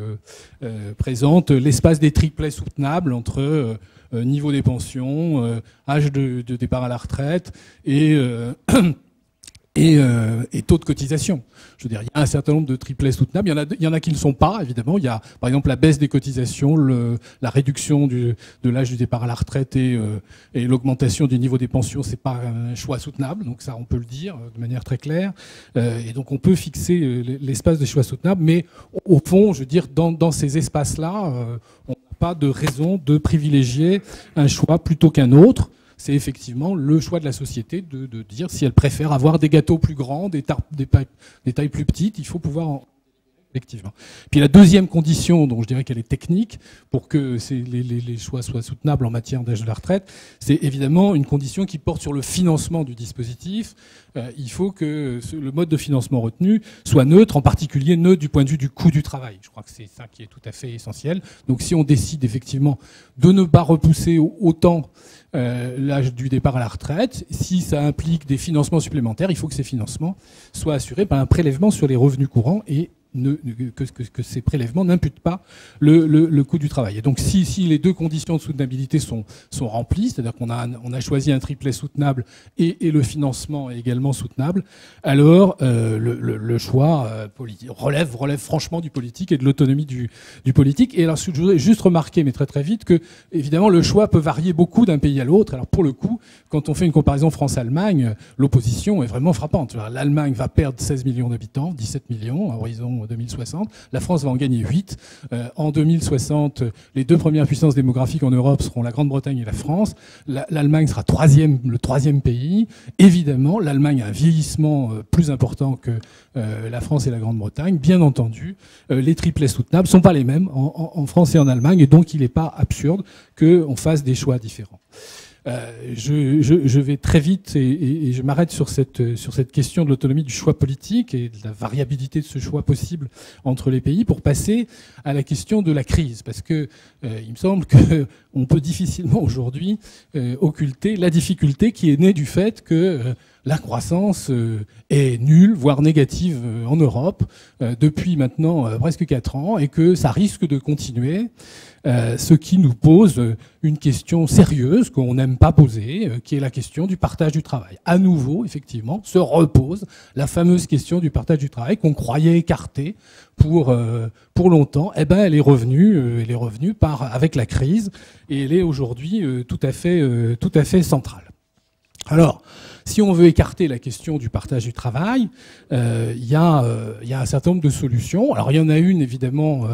présente l'espace des triplets soutenables entre niveau des pensions, âge de départ à la retraite et taux de cotisation. Je veux dire, il y a un certain nombre de triplets soutenables. Il y en a qui ne sont pas, évidemment. Il y a, par exemple, la baisse des cotisations, la réduction de l'âge du départ à la retraite et l'augmentation du niveau des pensions. C'est pas un choix soutenable. Donc ça, on peut le dire de manière très claire. Et donc, on peut fixer l'espace des choix soutenables. Mais au fond, je veux dire, dans ces espaces-là, on n'a pas de raison de privilégier un choix plutôt qu'un autre. C'est effectivement le choix de la société de dire si elle préfère avoir des gâteaux plus grands, des tailles plus petites. Il faut pouvoir en effectivement. Puis la deuxième condition, dont je dirais qu'elle est technique, pour que les choix soient soutenables en matière d'âge de la retraite, c'est évidemment une condition qui porte sur le financement du dispositif. Il faut que le mode de financement retenu soit neutre, en particulier neutre du point de vue du coût du travail. Je crois que c'est ça qui est tout à fait essentiel. Donc si on décide effectivement de ne pas repousser autant l'âge du départ à la retraite, si ça implique des financements supplémentaires, il faut que ces financements soient assurés par un prélèvement sur les revenus courants et que ces prélèvements n'imputent pas le coût du travail. Et donc si les deux conditions de soutenabilité sont remplies, c'est-à-dire qu'on a choisi un triplet soutenable et le financement est également soutenable, alors le choix relève franchement du politique et de l'autonomie du politique. Et alors je voudrais juste remarquer, mais très très vite, que évidemment le choix peut varier beaucoup d'un pays à l'autre. Alors pour le coup, quand on fait une comparaison France-Allemagne, l'opposition est vraiment frappante. L'Allemagne va perdre 16 millions d'habitants, 17 millions à horizon 2060. La France va en gagner 8. En 2060, les deux premières puissances démographiques en Europe seront la Grande-Bretagne et la France. L'Allemagne sera le troisième pays. Évidemment, l'Allemagne a un vieillissement plus important que la France et la Grande-Bretagne. Bien entendu, les triplets soutenables ne sont pas les mêmes en France et en Allemagne, et donc il n'est pas absurde qu'on fasse des choix différents. Je vais très vite et je m'arrête sur cette question de l'autonomie du choix politique et de la variabilité de ce choix possible entre les pays pour passer à la question de la crise. Parce que il me semble qu'on peut difficilement aujourd'hui occulter la difficulté qui est née du fait que la croissance est nulle, voire négative en Europe depuis maintenant presque 4 ans et que ça risque de continuer. Ce qui nous pose une question sérieuse qu'on n'aime pas poser, qui est la question du partage du travail. À nouveau, effectivement, se repose la fameuse question du partage du travail qu'on croyait écartée pour longtemps. Eh ben, elle est revenue avec la crise, et elle est aujourd'hui tout à fait centrale. Alors, si on veut écarter la question du partage du travail, il y a un certain nombre de solutions. Alors, il y en a une, évidemment,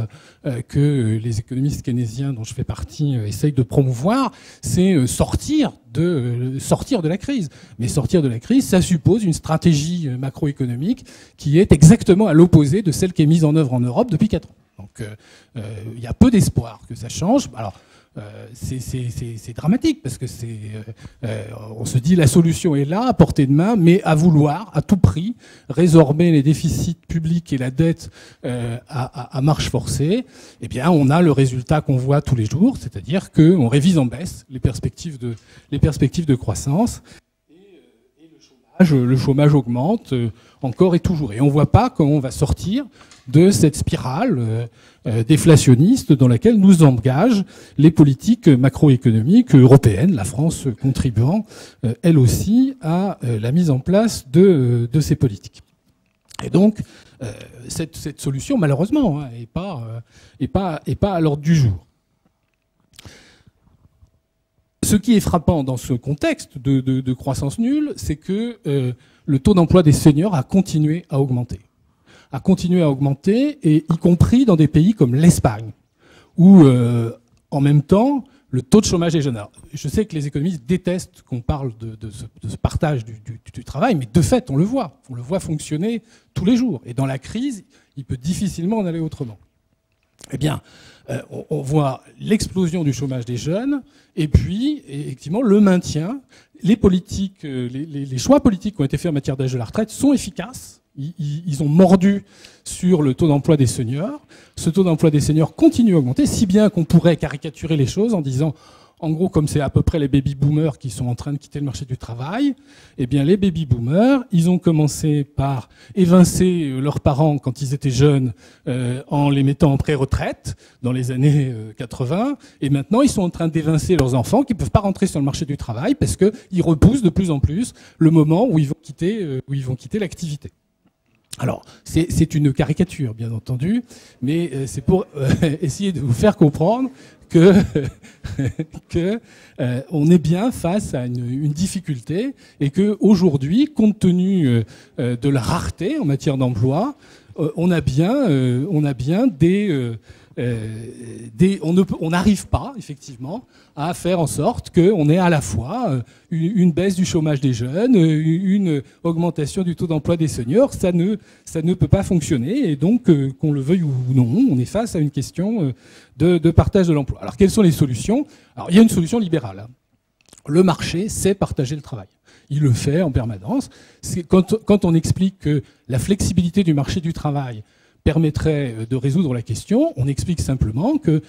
que les économistes keynésiens dont je fais partie essayent de promouvoir, c'est sortir de la crise. Mais sortir de la crise, ça suppose une stratégie macroéconomique qui est exactement à l'opposé de celle qui est mise en œuvre en Europe depuis 4 ans. Donc, il y a peu d'espoir que ça change. Alors, c'est dramatique parce que on se dit la solution est là, à portée de main, mais à vouloir, à tout prix, résorber les déficits publics et la dette à marche forcée, eh bien, on a le résultat qu'on voit tous les jours, c'est-à-dire qu'on révise en baisse les perspectives de croissance. Et le chômage augmente encore et toujours. Et on ne voit pas comment on va sortir de cette spirale déflationniste dans laquelle nous engagent les politiques macroéconomiques européennes, la France contribuant elle aussi à la mise en place de ces politiques. Et donc, cette solution, malheureusement, est pas à l'ordre du jour. Ce qui est frappant dans ce contexte de croissance nulle, c'est que le taux d'emploi des seniors a continué à augmenter. Et y compris dans des pays comme l'Espagne, où en même temps, le taux de chômage est jeune. Alors, je sais que les économistes détestent qu'on parle de ce partage du travail, mais de fait, on le voit fonctionner tous les jours. Et dans la crise, il peut difficilement en aller autrement. Eh bien, on voit l'explosion du chômage des jeunes, et puis, effectivement, le maintien. Les politiques, les choix politiques qui ont été faits en matière d'âge de la retraite sont efficaces. Ils ont mordu sur le taux d'emploi des seniors. Ce taux d'emploi des seniors continue à augmenter, si bien qu'on pourrait caricaturer les choses en disant, en gros, comme c'est à peu près les baby-boomers qui sont en train de quitter le marché du travail, eh bien, les baby-boomers, ils ont commencé par évincer leurs parents quand ils étaient jeunes en les mettant en pré-retraite dans les années 80, et maintenant, ils sont en train d'évincer leurs enfants qui ne peuvent pas rentrer sur le marché du travail parce qu'ils repoussent de plus en plus le moment où ils vont quitter l'activité. Alors, c'est une caricature, bien entendu, mais c'est pour essayer de vous faire comprendre que on est bien face à une difficulté et que aujourd'hui, compte tenu de la rareté en matière d'emploi, on a bien on n'arrive pas effectivement à faire en sorte qu'on ait à la fois une baisse du chômage des jeunes, une augmentation du taux d'emploi des seniors. Ça ne peut pas fonctionner, et donc qu'on le veuille ou non, on est face à une question de partage de l'emploi. Alors quelles sont les solutions? Alors il y a une solution libérale. Le marché sait partager le travail. Il le fait en permanence. Quand on explique que la flexibilité du marché du travail permettrait de résoudre la question, on explique simplement que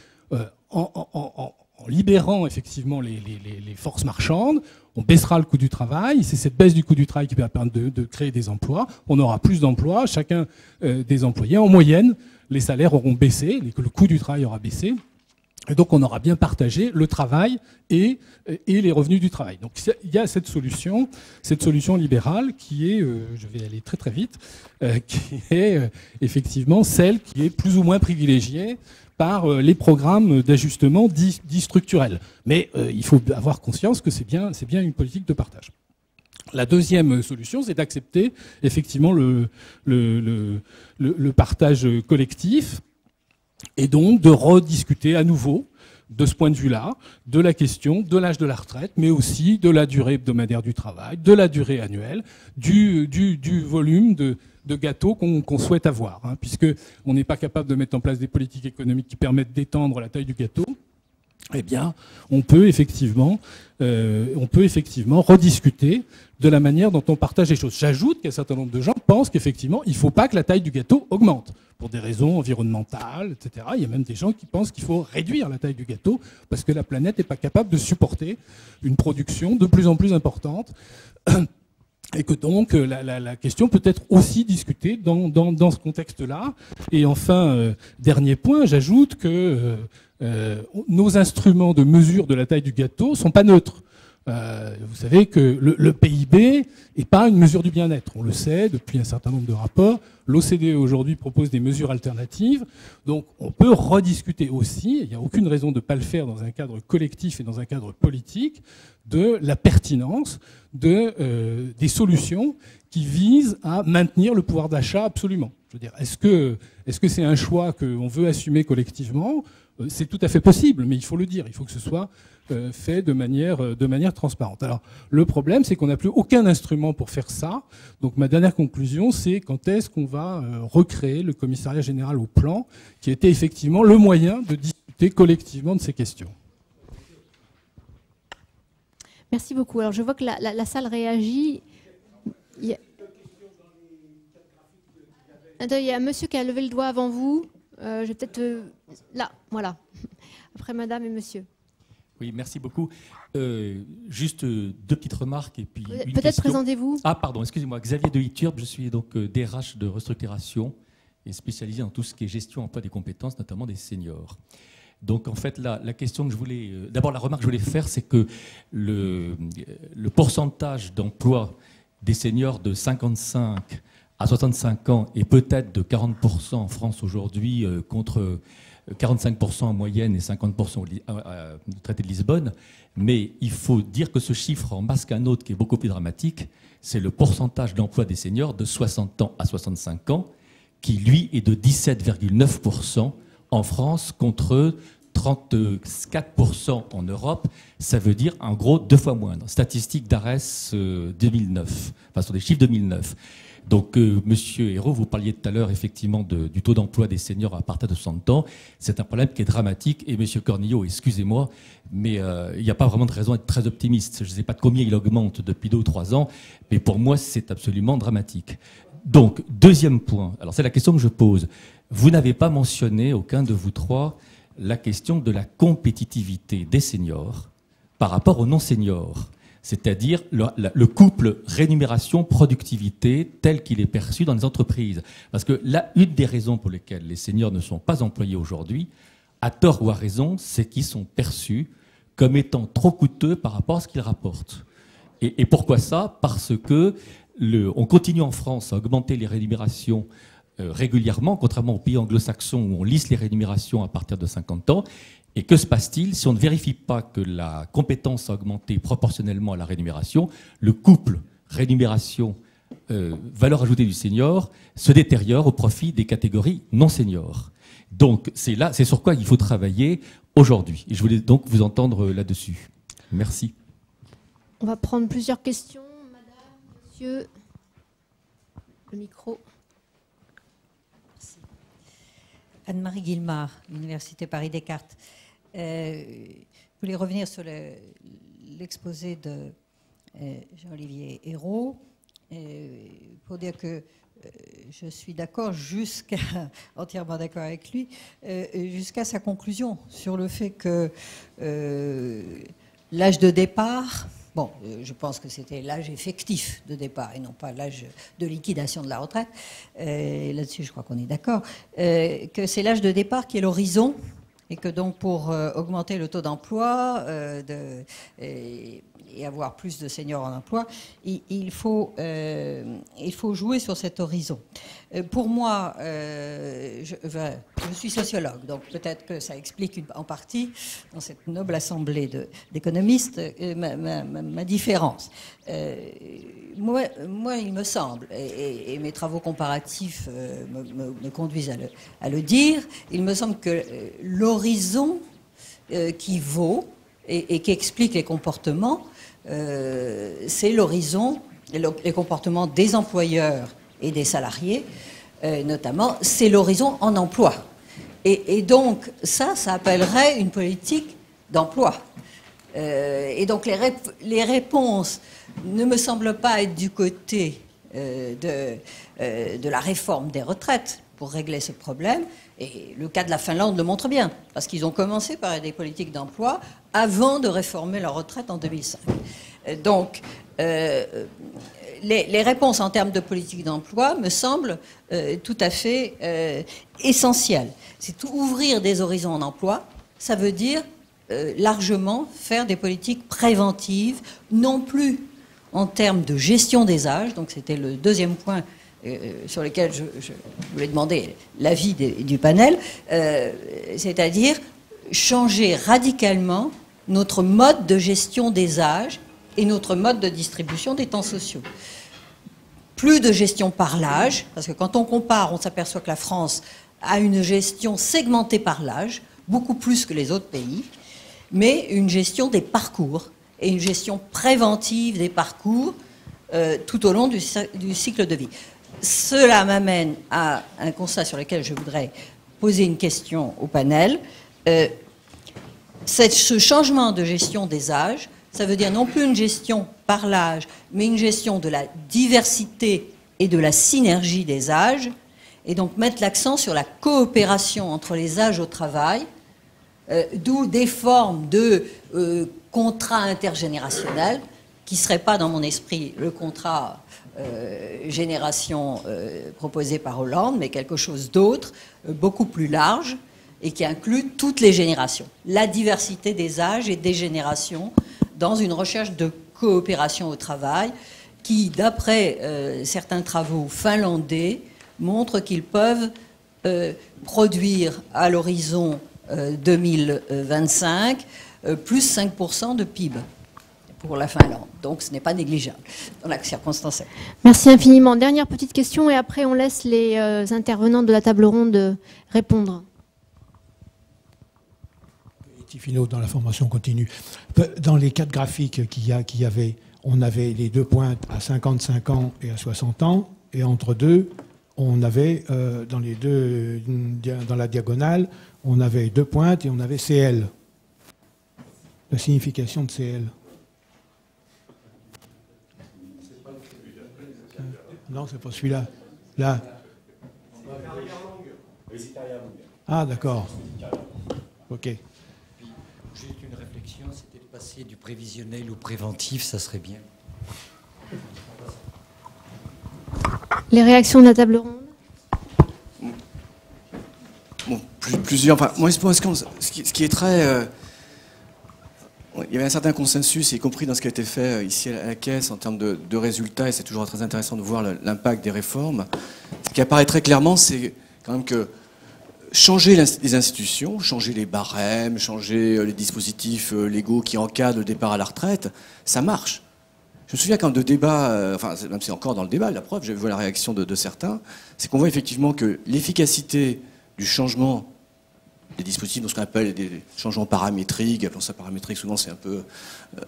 en libérant effectivement les forces marchandes, on baissera le coût du travail. C'est cette baisse du coût du travail qui va permettre de créer des emplois. On aura plus d'emplois, chacun des employés. En moyenne, les salaires auront baissé, le coût du travail aura baissé. Et donc on aura bien partagé le travail et les revenus du travail. Donc il y a cette solution libérale qui est, je vais aller très très vite, qui est effectivement celle qui est plus ou moins privilégiée par les programmes d'ajustement dits structurels. Mais il faut avoir conscience que c'est bien une politique de partage. La deuxième solution, c'est d'accepter effectivement le partage collectif et donc de rediscuter à nouveau de ce point de vue-là, de la question de l'âge de la retraite, mais aussi de la durée hebdomadaire du travail, de la durée annuelle, du volume de gâteaux qu'on souhaite avoir, hein, puisqu'on n'est pas capable de mettre en place des politiques économiques qui permettent d'étendre la taille du gâteau. Eh bien, on peut effectivement rediscuter de la manière dont on partage les choses. J'ajoute qu'un certain nombre de gens pensent qu'effectivement, il ne faut pas que la taille du gâteau augmente, pour des raisons environnementales, etc. Il y a même des gens qui pensent qu'il faut réduire la taille du gâteau, parce que la planète n'est pas capable de supporter une production de plus en plus importante. Et que donc la question peut être aussi discutée dans ce contexte-là. Et enfin, dernier point, j'ajoute que nos instruments de mesure de la taille du gâteau ne sont pas neutres. Vous savez que le PIB n'est pas une mesure du bien-être. On le sait depuis un certain nombre de rapports. L'OCDE aujourd'hui propose des mesures alternatives. Donc on peut rediscuter aussi, il n'y a aucune raison de ne pas le faire dans un cadre collectif et dans un cadre politique, de la pertinence des solutions qui visent à maintenir le pouvoir d'achat absolument. Je veux dire, est-ce que c'est un choix qu'on veut assumer collectivement ? C'est tout à fait possible, mais il faut le dire. Il faut que ce soit fait de manière transparente. Alors, le problème, c'est qu'on n'a plus aucun instrument pour faire ça. Donc, ma dernière conclusion, c'est quand est-ce qu'on va recréer le commissariat général au plan, qui était effectivement le moyen de discuter collectivement de ces questions. Merci beaucoup. Alors, je vois que la salle réagit. Il y a un monsieur qui a levé le doigt avant vous. Je vais peut-être... là, voilà. Après madame et monsieur. Oui, merci beaucoup. Juste deux petites remarques et puis une question. Peut-être présentez-vous. Ah, pardon, excusez-moi. Xavier de Hiturbe, je suis donc DRH de restructuration et spécialisé dans tout ce qui est gestion, emploi des compétences, notamment des seniors. Donc, en fait, la question que je voulais... D'abord, la remarque que je voulais faire, c'est que le pourcentage d'emploi des seniors de 55 à 65 ans est peut-être de 40% en France aujourd'hui contre 45% en moyenne et 50% au traité de Lisbonne. Mais il faut dire que ce chiffre en masque un autre qui est beaucoup plus dramatique, c'est le pourcentage d'emploi des seniors de 60 ans à 65 ans qui, lui, est de 17,9% en France contre 34% en Europe. Ça veut dire, en gros, 2 fois moindre. Statistique d'ARES 2009, enfin sur des chiffres 2009. Donc, Monsieur Hérault, vous parliez tout à l'heure effectivement du taux d'emploi des seniors à partir de 60 ans. C'est un problème qui est dramatique. Et Monsieur Cornillo, excusez-moi, mais il n'y a pas vraiment de raison d'être très optimiste. Je ne sais pas de combien il augmente depuis 2 ou 3 ans, mais pour moi, c'est absolument dramatique. Donc, deuxième point. Alors, c'est la question que je pose. Vous n'avez pas mentionné, aucun de vous trois, la question de la compétitivité des seniors par rapport aux non-seniors. C'est-à-dire le couple rémunération-productivité tel qu'il est perçu dans les entreprises. Parce que là, une des raisons pour lesquelles les seniors ne sont pas employés aujourd'hui, à tort ou à raison, c'est qu'ils sont perçus comme étant trop coûteux par rapport à ce qu'ils rapportent. Et pourquoi ça ? Parce que on continue en France à augmenter les rémunérations régulièrement, contrairement aux pays anglo-saxons où on lisse les rémunérations à partir de 50 ans. Et que se passe-t-il si on ne vérifie pas que la compétence a augmenté proportionnellement à la rémunération ? Le couple rémunération-valeur ajoutée du senior se détériore au profit des catégories non seniors. Donc c'est sur quoi il faut travailler aujourd'hui. Et je voulais donc vous entendre là-dessus. Merci. On va prendre plusieurs questions. Madame, monsieur, le micro. Merci. Anne-Marie Guillemard, Université Paris-Descartes. Je voulais revenir sur l'exposé de Jean-Olivier Hérault pour dire que je suis d'accord entièrement d'accord avec lui, jusqu'à sa conclusion sur le fait que l'âge de départ, je pense que c'était l'âge effectif de départ et non pas l'âge de liquidation de la retraite, là-dessus je crois qu'on est d'accord, que c'est l'âge de départ qui est l'horizon et que donc pour augmenter le taux d'emploi et avoir plus de seniors en emploi, il faut jouer sur cet horizon. Pour moi, je suis sociologue, donc peut-être que ça explique en partie, dans cette noble assemblée d'économistes, ma différence. Moi, il me semble, et mes travaux comparatifs me conduisent à le dire, il me semble que l'horizon qui vaut et qui explique les comportements, c'est l'horizon, les comportements des employeurs et des salariés, notamment, c'est l'horizon en emploi. Et donc, ça appellerait une politique d'emploi. Et donc, les réponses ne me semblent pas être du côté de la réforme des retraites pour régler ce problème. Et le cas de la Finlande le montre bien, parce qu'ils ont commencé par des politiques d'emploi avant de réformer leur retraite en 2005. Donc, les réponses en termes de politique d'emploi me semblent tout à fait essentielles. C'est ouvrir des horizons en emploi, ça veut dire largement faire des politiques préventives, non plus en termes de gestion des âges, donc c'était le deuxième point sur lequel je voulais demander l'avis du panel, c'est-à-dire changer radicalement notre mode de gestion des âges et notre mode de distribution des temps sociaux. Plus de gestion par l'âge, parce que quand on compare, on s'aperçoit que la France a une gestion segmentée par l'âge, beaucoup plus que les autres pays, mais une gestion des parcours et une gestion préventive des parcours tout au long du cycle de vie. Cela m'amène à un constat sur lequel je voudrais poser une question au panel. Ce changement de gestion des âges, ça veut dire non plus une gestion par l'âge, mais une gestion de la diversité et de la synergie des âges, et donc mettre l'accent sur la coopération entre les âges au travail, d'où des formes de contrat intergénérationnel, qui ne serait pas dans mon esprit le contrat génération proposé par Hollande, mais quelque chose d'autre, beaucoup plus large, et qui inclut toutes les générations. La diversité des âges et des générations dans une recherche de coopération au travail qui, d'après certains travaux finlandais, montrent qu'ils peuvent produire à l'horizon 2025 plus 5% de PIB pour la Finlande. Donc ce n'est pas négligeable dans la circonstance. Merci infiniment. Dernière petite question et après on laisse les intervenants de la table ronde répondre. Finot dans la formation continue. Dans les quatre graphiques qu'il y avait, on avait les deux pointes à 55 ans et à 60 ans, et entre deux, on avait dans la diagonale, on avait deux pointes et on avait CL. La signification de CL. Non, c'est pas celui-là. Là. Ah, d'accord. Ok. Juste une réflexion, c'était de passer du prévisionnel au préventif, ça serait bien. Les réactions de la table ronde. Bon, plusieurs. Enfin, moi, ce qui est très. Il y avait un certain consensus, y compris dans ce qui a été fait ici à la Caisse en termes de résultats, et c'est toujours très intéressant de voir l'impact des réformes. Ce qui apparaît très clairement, c'est quand même que changer les institutions, changer les barèmes, changer les dispositifs légaux qui encadrent le départ à la retraite, ça marche. Je me souviens quand même de débats, enfin même c'est encore dans le débat, la preuve, j'ai vu la réaction de certains, c'est qu'on voit effectivement que l'efficacité du changement des dispositifs, dans ce qu'on appelle des changements paramétriques, appelons ça paramétrique, souvent c'est un peu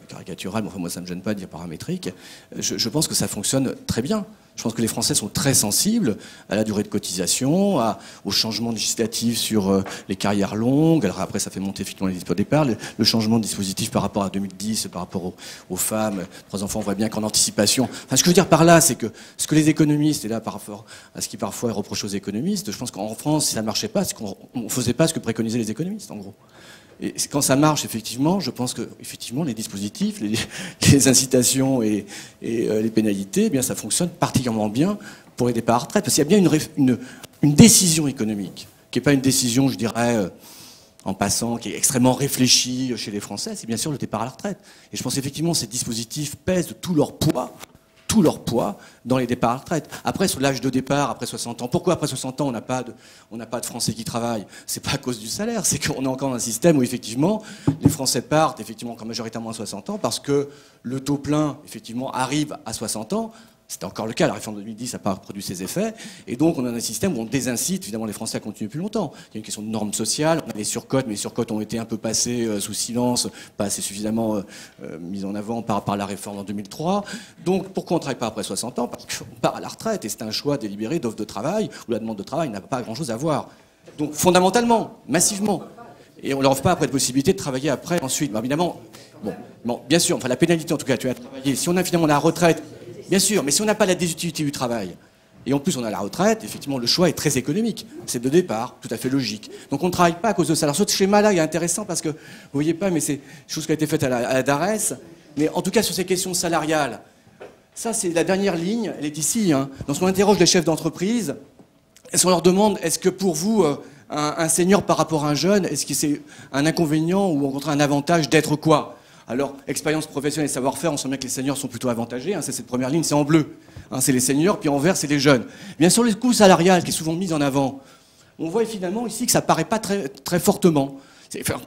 caricatural, mais enfin moi ça ne me gêne pas de dire paramétrique, je pense que ça fonctionne très bien. Je pense que les Français sont très sensibles à la durée de cotisation, aux changements législatifs sur les carrières longues. Alors après, ça fait monter effectivement les dispositifs au départ. Le changement de dispositif par rapport à 2010, par rapport aux femmes, 3 enfants, on voit bien qu'en anticipation. Enfin, ce que je veux dire par là, c'est que ce que les économistes, et là par rapport à ce qui parfois est reproché aux économistes, je pense qu'en France, si ça ne marchait pas, c'est qu'on ne faisait pas ce que préconisaient les économistes, en gros. Et quand ça marche, effectivement, je pense que effectivement, les dispositifs, les incitations et les pénalités, eh bien, ça fonctionne particulièrement bien pour les départs à retraite. Parce qu'il y a bien une décision économique, qui n'est pas une décision, je dirais, en passant, qui est extrêmement réfléchi chez les Français, c'est bien sûr le départ à la retraite. Et je pense effectivement que ces dispositifs pèsent de tout leur poids dans les départs à la retraite. Après, sur l'âge de départ, après 60 ans, pourquoi après 60 ans on n'a pas de Français qui travaillent? C'est pas à cause du salaire, c'est qu'on est encore dans un système où effectivement les Français partent effectivement encore majoritairement à 60 ans parce que le taux plein effectivement arrive à 60 ans. C'était encore le cas, la réforme de 2010 n'a pas produit ses effets, et donc on a un système où on désincite évidemment les Français à continuer plus longtemps. Il y a une question de normes sociales, on a les surcotes, mais les surcotes ont été un peu passées sous silence, pas assez suffisamment mises en avant par la réforme en 2003. Donc pourquoi on ne travaille pas après 60 ans? Parce qu'on part à la retraite, et c'est un choix délibéré d'offre de travail, où la demande de travail n'a pas grand-chose à voir. Donc fondamentalement, massivement. Et on ne leur offre pas après de possibilité de travailler après, ensuite. Bon, évidemment, bon, bien sûr, enfin la pénalité en tout cas, tu as travaillé. Si on a finalement la retraite, bien sûr, mais si on n'a pas la désutilité du travail, et en plus on a la retraite, effectivement le choix est très économique. C'est de départ, tout à fait logique. Donc on ne travaille pas à cause de ça. Alors ce schéma-là il est intéressant parce que, vous voyez pas, mais c'est une chose qui a été faite à la DARES, mais en tout cas sur ces questions salariales, ça c'est la dernière ligne, elle est ici. Lorsqu'on interroge les chefs d'entreprise, est-ce qu'on leur demande, est-ce que pour vous, un senior par rapport à un jeune, est-ce que c'est un inconvénient ou au contraire un avantage d'être quoi? Alors, expérience professionnelle et savoir-faire, on sent bien que les seniors sont plutôt avantagés. C'est cette première ligne, c'est en bleu. C'est les seniors, puis en vert, c'est les jeunes. Bien sûr, le coût salarial qui est souvent mis en avant, on voit finalement ici que ça paraît pas très, très fortement.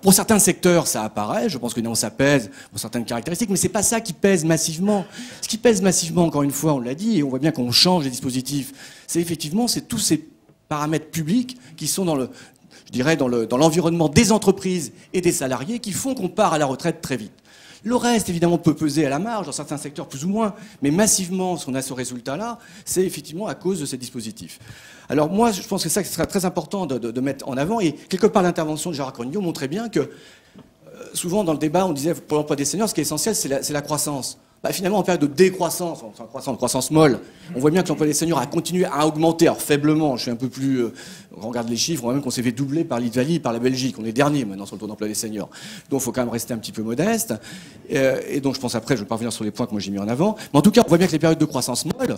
Pour certains secteurs, ça apparaît. Je pense que ça pèse pour certaines caractéristiques, mais c'est pas ça qui pèse massivement. Ce qui pèse massivement, encore une fois, on l'a dit, et on voit bien qu'on change les dispositifs, c'est tous ces paramètres publics qui sont dans l'environnement des entreprises et des salariés qui font qu'on part à la retraite très vite. Le reste, évidemment, peut peser à la marge, dans certains secteurs plus ou moins, mais massivement, si on a ce résultat-là, c'est effectivement à cause de ces dispositifs. Alors moi, je pense que ça serait très important de mettre en avant, et quelque part l'intervention de Gérard Cornillot montrait bien que, souvent dans le débat, on disait, pour l'emploi des seniors, ce qui est essentiel, c'est la croissance. Finalement, en période de décroissance, croissance molle, on voit bien que l'emploi des seniors a continué à augmenter, alors faiblement, je suis un peu plus... on regarde les chiffres, on voit même qu'on s'est fait doubler par l'Italie et par la Belgique. On est dernier maintenant sur le taux d'emploi des seniors. Donc il faut quand même rester un petit peu modeste. Et donc je pense après, je vais pas revenir sur les points que moi j'ai mis en avant. Mais en tout cas, on voit bien que les périodes de croissance molle,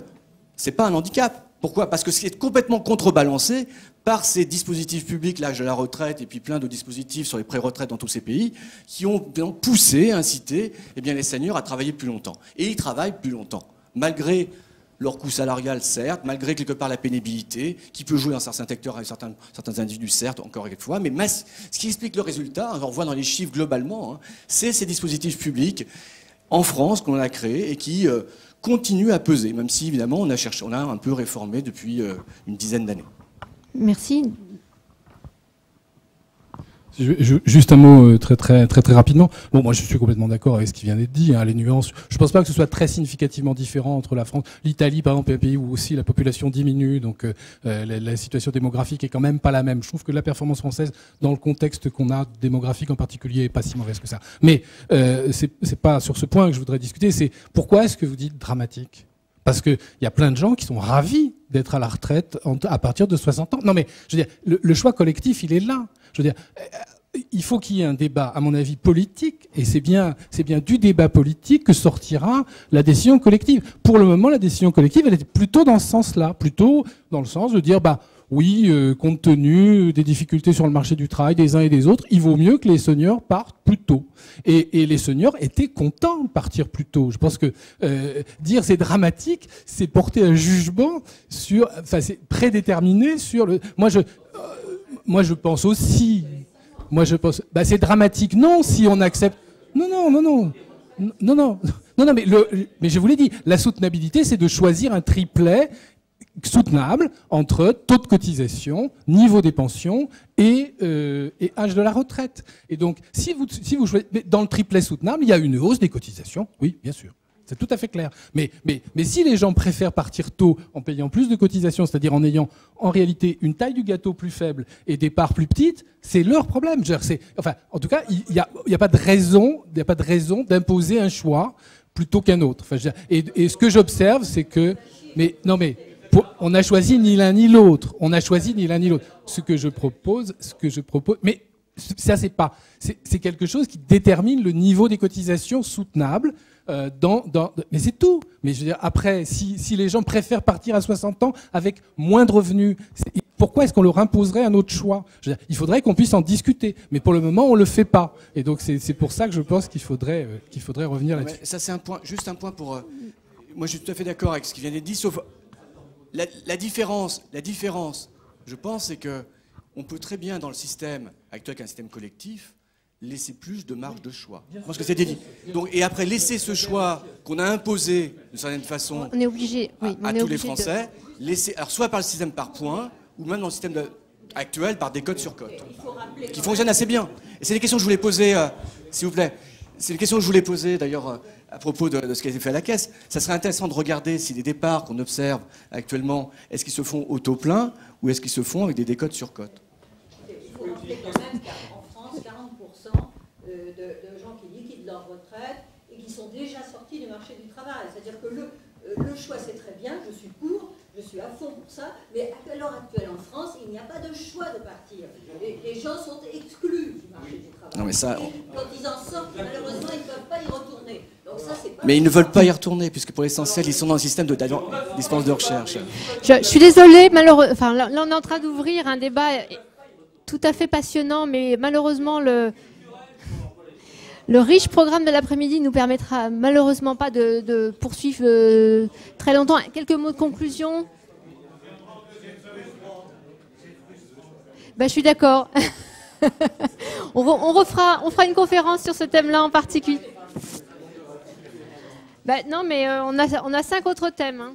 c'est pas un handicap. Pourquoi? Parce que c'est complètement contrebalancé par ces dispositifs publics, l'âge de la retraite, et puis plein de dispositifs sur les pré-retraites dans tous ces pays, qui ont poussé, incité les seniors à travailler plus longtemps. Et ils travaillent plus longtemps, malgré leur coût salarial, certes, malgré quelque part la pénibilité, qui peut jouer dans certains secteurs avec certains individus, certes, encore une fois, mais ce qui explique le résultat, on voit dans les chiffres globalement, c'est ces dispositifs publics en France qu'on a créés et qui continuent à peser, même si évidemment on a un peu réformé depuis une dizaine d'années. Merci. Juste un mot très rapidement. Bon, moi je suis complètement d'accord avec ce qui vient d'être dit, les nuances. Je pense pas que ce soit très significativement différent entre la France, l'Italie par exemple, est un pays où aussi la population diminue, donc la situation démographique est quand même pas la même. Je trouve que la performance française, dans le contexte qu'on a démographique en particulier, est pas si mauvaise que ça. Mais c'est pas sur ce point que je voudrais discuter. C'est pourquoi est-ce que vous dites dramatique? Parce qu'il y a plein de gens qui sont ravis d'être à la retraite à partir de 60 ans. Non mais, je veux dire, le choix collectif, il est là. Je veux dire, il faut qu'il y ait un débat, à mon avis, politique, et c'est bien du débat politique que sortira la décision collective. Pour le moment, la décision collective, elle est plutôt dans ce sens-là, plutôt dans le sens de dire, oui, compte tenu des difficultés sur le marché du travail des uns et des autres, il vaut mieux que les seniors partent plus tôt. Et les seniors étaient contents de partir plus tôt. Je pense que dire c'est dramatique, c'est porter un jugement sur, c'est prédéterminé sur le. Moi je pense aussi. C'est dramatique. Non, si on accepte. Non. Mais je vous l'ai dit, la soutenabilité, c'est de choisir un triplet soutenable entre taux de cotisation, niveau des pensions et âge de la retraite. Et donc, si vous choisissez, dans le triplet soutenable, il y a une hausse des cotisations, oui, bien sûr. C'est tout à fait clair. Mais si les gens préfèrent partir tôt en payant plus de cotisations, c'est-à-dire en ayant en réalité une taille du gâteau plus faible et des parts plus petites, c'est leur problème. En tout cas, il n'y a pas de raison d'imposer un choix plutôt qu'un autre. Et ce que j'observe, c'est que... on n'a choisi ni l'un ni l'autre. Ce que je propose, mais ça c'est quelque chose qui détermine le niveau des cotisations soutenables. Mais c'est tout. Mais je veux dire, après, si les gens préfèrent partir à 60 ans avec moins de revenus, pourquoi est-ce qu'on leur imposerait un autre choix? Il faudrait qu'on puisse en discuter, mais pour le moment, on le fait pas. Et donc, c'est pour ça que je pense qu'il faudrait revenir là-dessus. Ça, c'est juste un point pour... moi, je suis tout à fait d'accord avec ce qui vient d'être dit, sauf la différence, je pense, c'est que on peut très bien, dans le système actuel, qu'un système collectif, laisser plus de marge de choix. Je pense que c'était dit. Donc, et après, laisser ce choix qu'on a imposé, d'une certaine façon, on est obligé, à tous les Français, laisser, alors soit par le système par points, ou même dans le système actuel, par des codes sur codes, qui fonctionnent assez bien. Et c'est des questions que je voulais poser, s'il vous plaît. C'est une question que je voulais poser, d'ailleurs, à propos de ce qui a été fait à la Caisse. Ça serait intéressant de regarder si les départs qu'on observe actuellement, est-ce qu'ils se font au taux plein, ou est-ce qu'ils se font avec des décodes sur cotes? Il faut rappeler quand même qu'en France, 40% de gens qui liquident leur retraite et qui sont déjà sortis du marché du travail. C'est-à-dire que le choix, c'est très bien, je suis pour, je suis à fond pour ça, mais à l'heure actuelle en France, il n'y a pas de choix de partir. Les gens sont exclus du marché du travail. Non, mais ça, et quand ils en sortent, malheureusement, ils ne peuvent pas y retourner. Donc ça, c'est pas... Mais ils ne veulent pas y retourner, puisque pour l'essentiel, ils sont dans le système de dispense de recherche. Je suis désolée, malheureusement. Enfin, là, on est en train d'ouvrir un débat tout à fait passionnant, mais malheureusement, le riche programme de l'après-midi nous permettra malheureusement pas de poursuivre très longtemps. Quelques mots de conclusion. Ben, je suis d'accord. on fera une conférence sur ce thème-là en particulier. Ben, non, mais on a 5 autres thèmes. Hein.